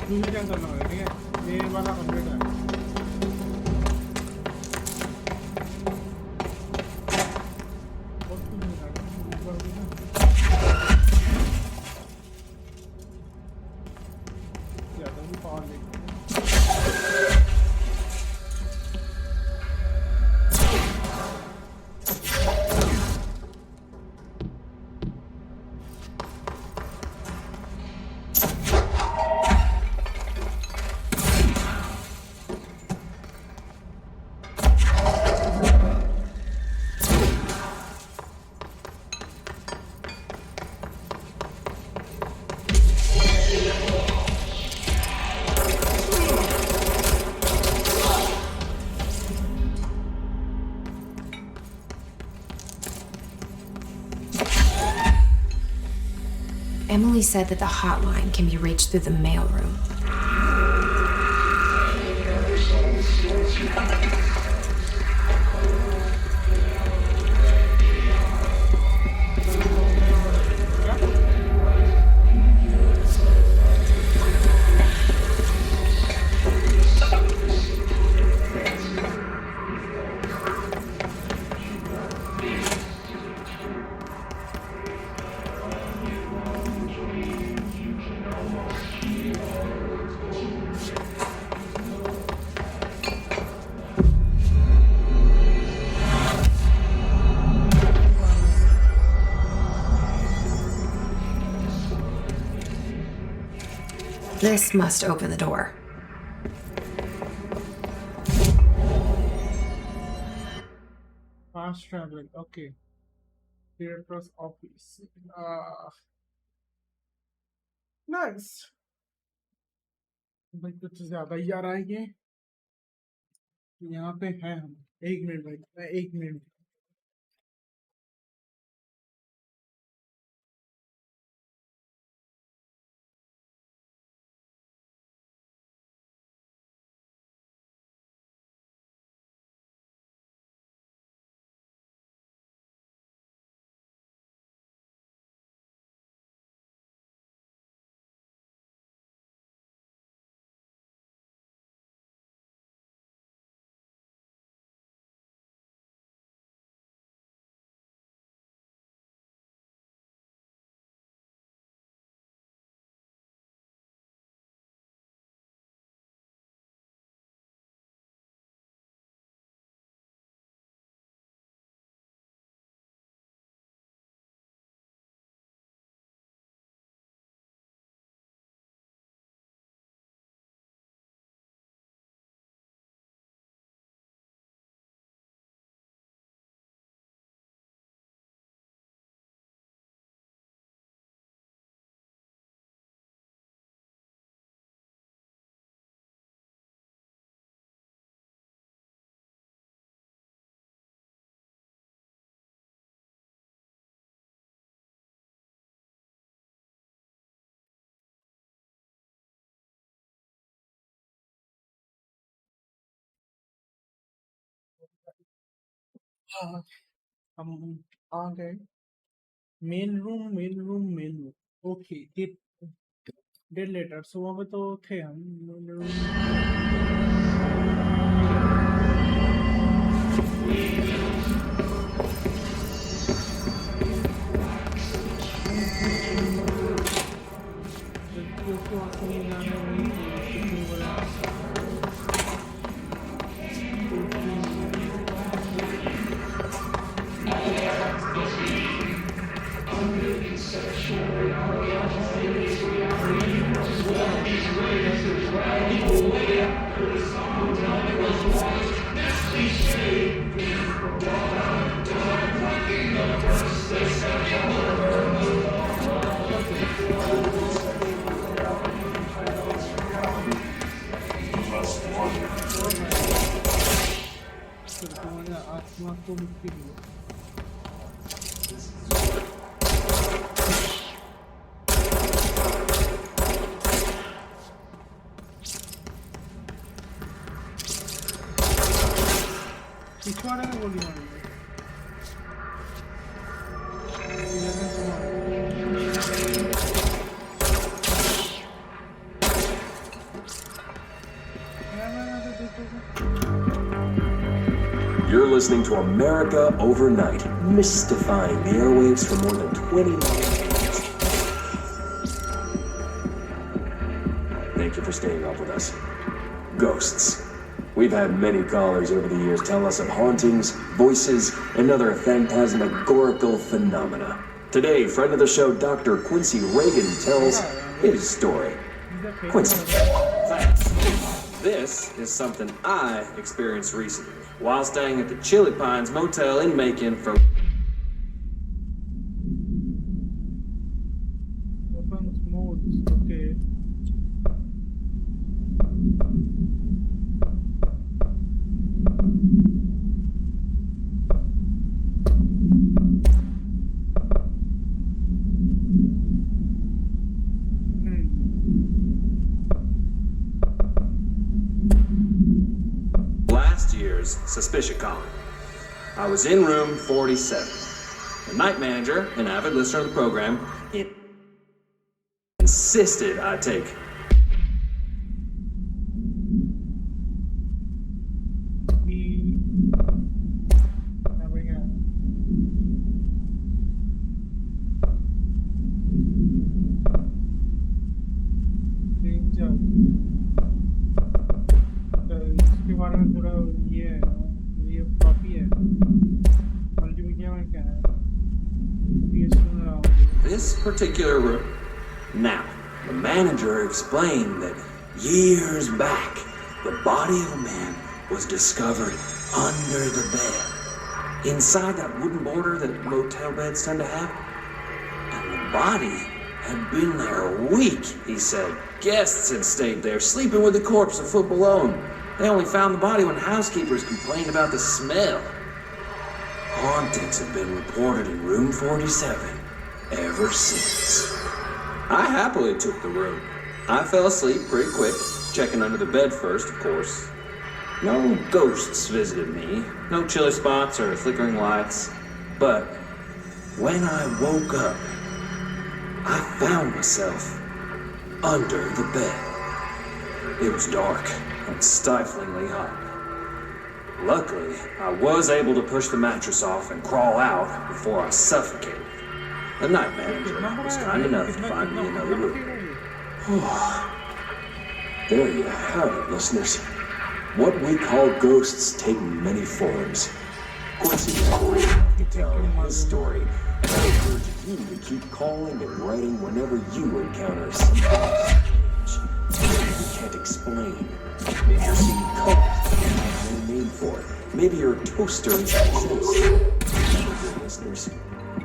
दूसरी कैंसिल ना हो ठीक है ये वाला कंप्लीट है Emily said that the hotline can be reached through the mailroom. This must open the door. Fast traveling. Okay. Director's office. Nice. भाई कुछ ज्यादा ही आ रहा है ये। यहाँ पे हैं हम। 1 मिनट भाई, 1 मिनट। हम आ गए। Main room. Okay, dead letter. So वहाँ पे तो थे हम। आत्मा को मुक्ति मिले। पिछवाड़े में गोली मारी। You're listening to America Overnight, mystifying the airwaves for more than 20 years. Thank you for staying up with us. Ghosts. We've had many callers over the years tell us of hauntings, voices, and other phantasmagorical phenomena. Today, friend of the show, Dr. Quincy Reagan, tells his story. Quincy. This is something I experienced recently while staying at the Chili Pines Motel in Macon for Okay. suspicion column. I was in room 47. The night manager, an avid listener of the program, insisted I take इसके बारे में थोड़ा ये copy है multimedia में क्या है ये सुन रहा हूँ this particular room. Now, the manager explained that years back, the body of a man was discovered under the bed, inside that wooden border that motel beds tend to have. And the body had been there a week, he said. Guests had stayed there, sleeping with the corpse a foot below them. They only found the body when housekeepers complained about the smell. Hauntings have been reported in room 47 ever since. I happily took the room. I fell asleep pretty quick, checking under the bed first, of course. No ghosts visited me, no chilly spots or flickering lights. But when I woke up, I found myself under the bed. It was dark and stiflingly hot. Luckily, I was able to push the mattress off and crawl out before I suffocated. The night manager was kind enough to find me another room. There you have it, listeners. What we call ghosts take many forms. Quincy was great to tell his story, and I encourage you to keep calling and writing whenever you encounter something strange you can't explain. Maybe you're seeing colors, there's no name for it. Maybe your toaster is possessed. Remember, listeners,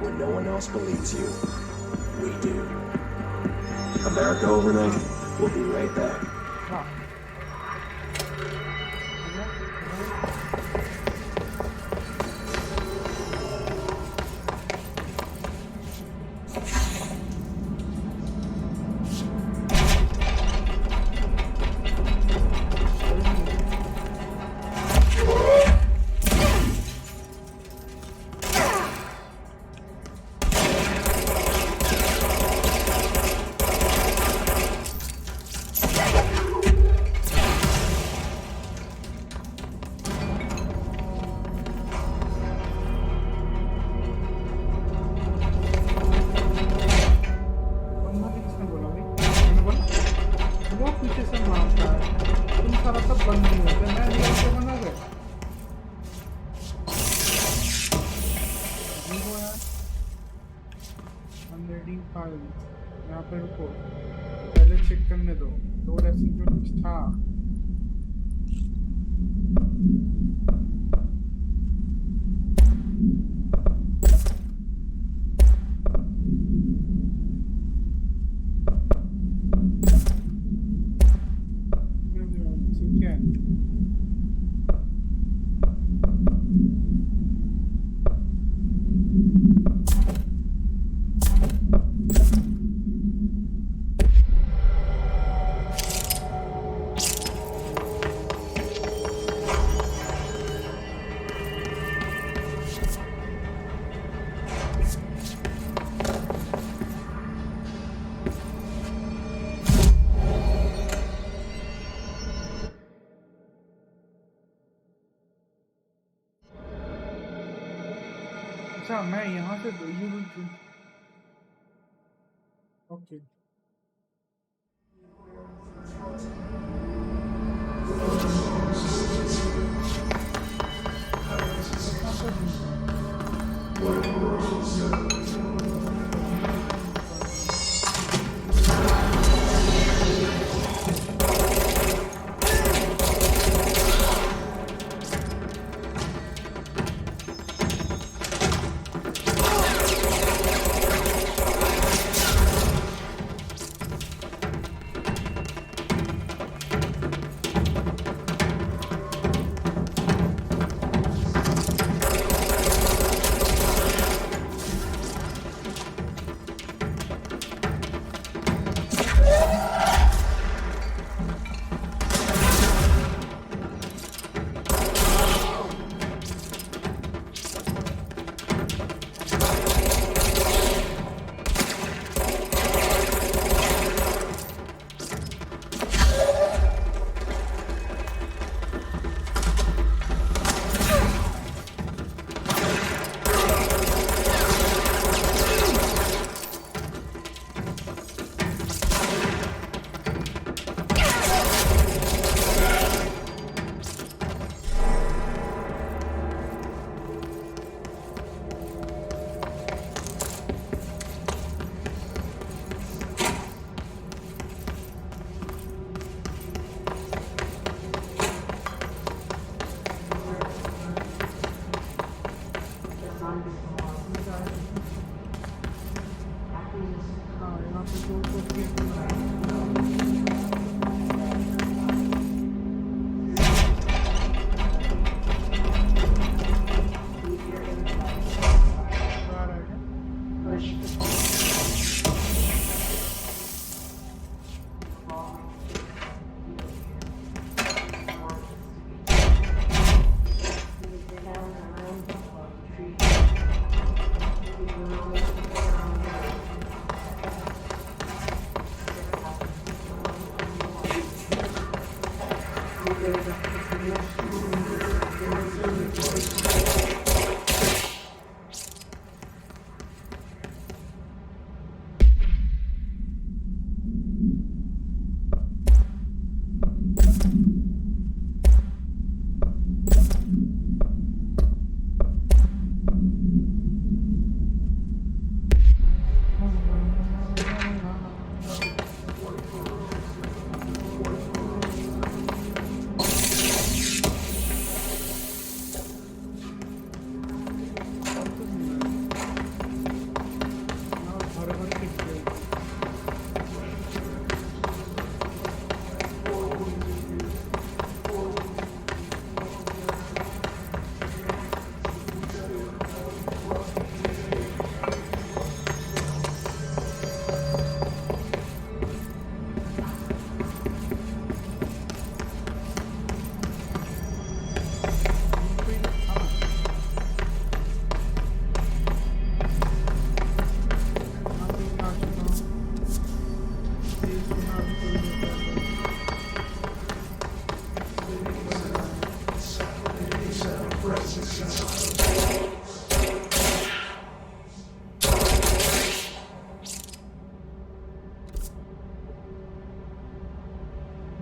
when no one else believes you, we do. America Overnight, we'll be right back. यहाँ पे रुको पहले check करने दो load acid में कुछ था ठीक है अच्छा मैं यहाँ से ओके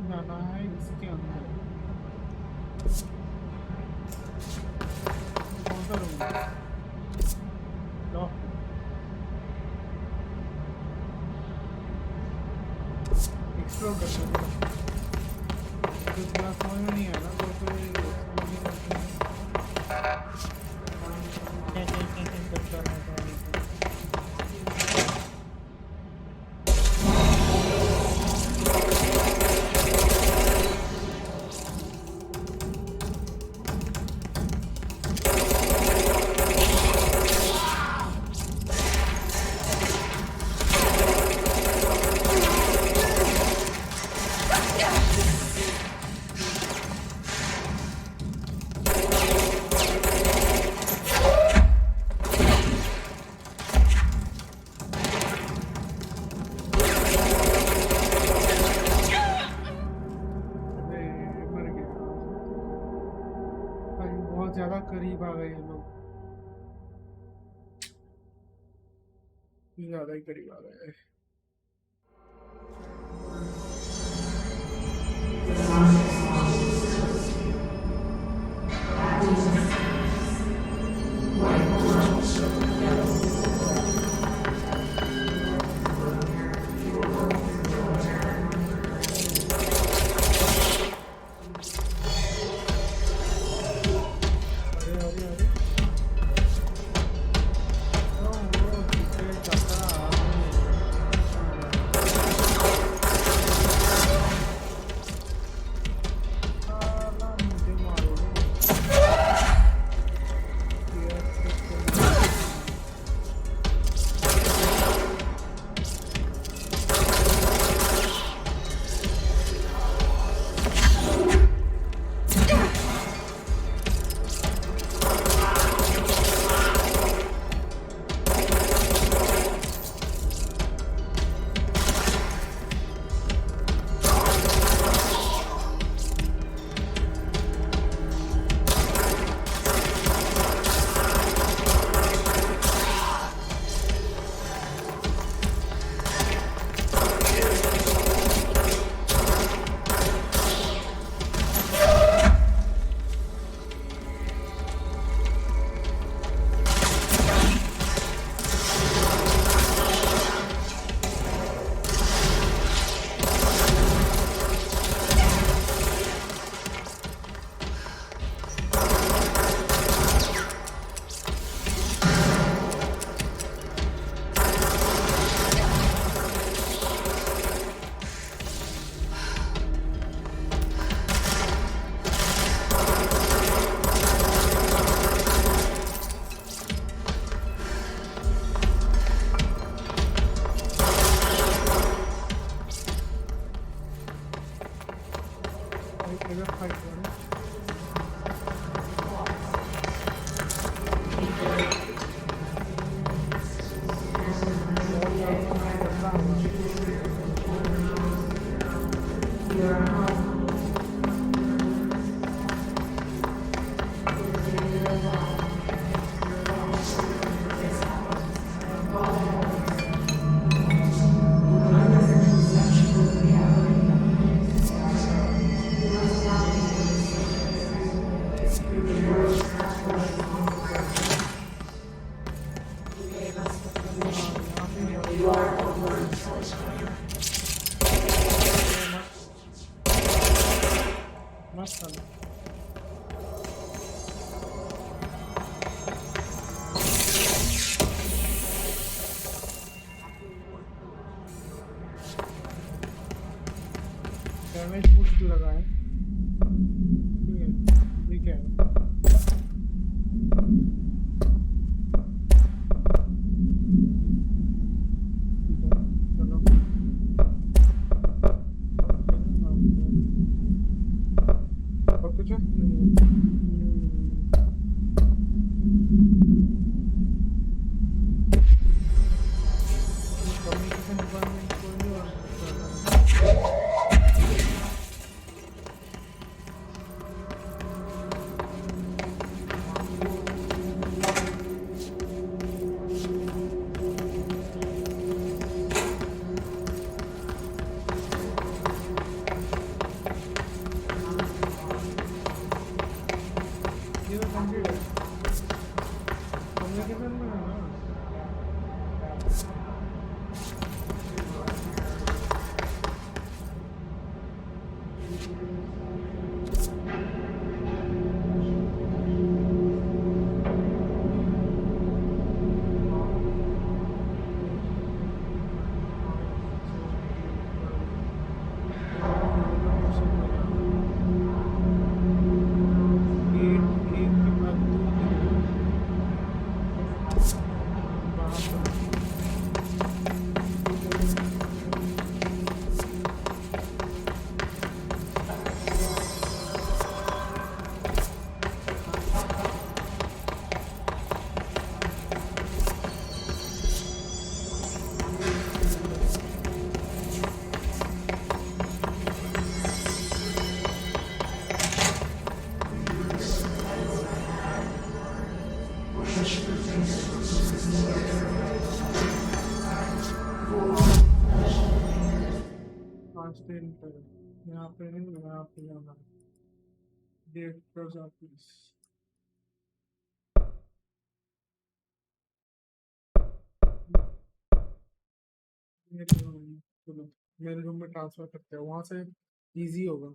जाना है इसके अंदर। कौन सा रूम है? लॉक। एक्सप्लोर करते हैं। तो इतना समझ में नहीं आया ना, तो फिर एक्सप्लोर नहीं करते हैं। करता रहता है। ज्यादा करीब आ गए हम लोग, ज्यादा ही करीब आ गए। डैमेज बूस्ट लगाए ठीक है चलो और कुछ है कम्युनिकेशन डिपार्टमेंट को नहीं यहाँ पे नहीं यहाँ पे जाना डायरेक्टर्स ऑफिस चलो मेरे रूम में ट्रांसफर करते हैं वहां से इजी होगा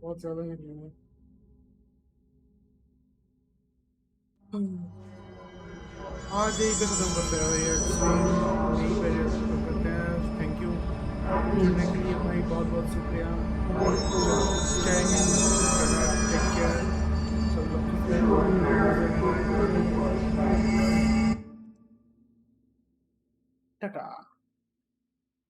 बहुत ज्यादा ही है आज यही पे खत्म करते हैं भैया यही पे खत्म करते हैं थैंक यू जुड़ने के लिए भाई बहुत बहुत शुक्रिया जय हिंद। Ta-ta.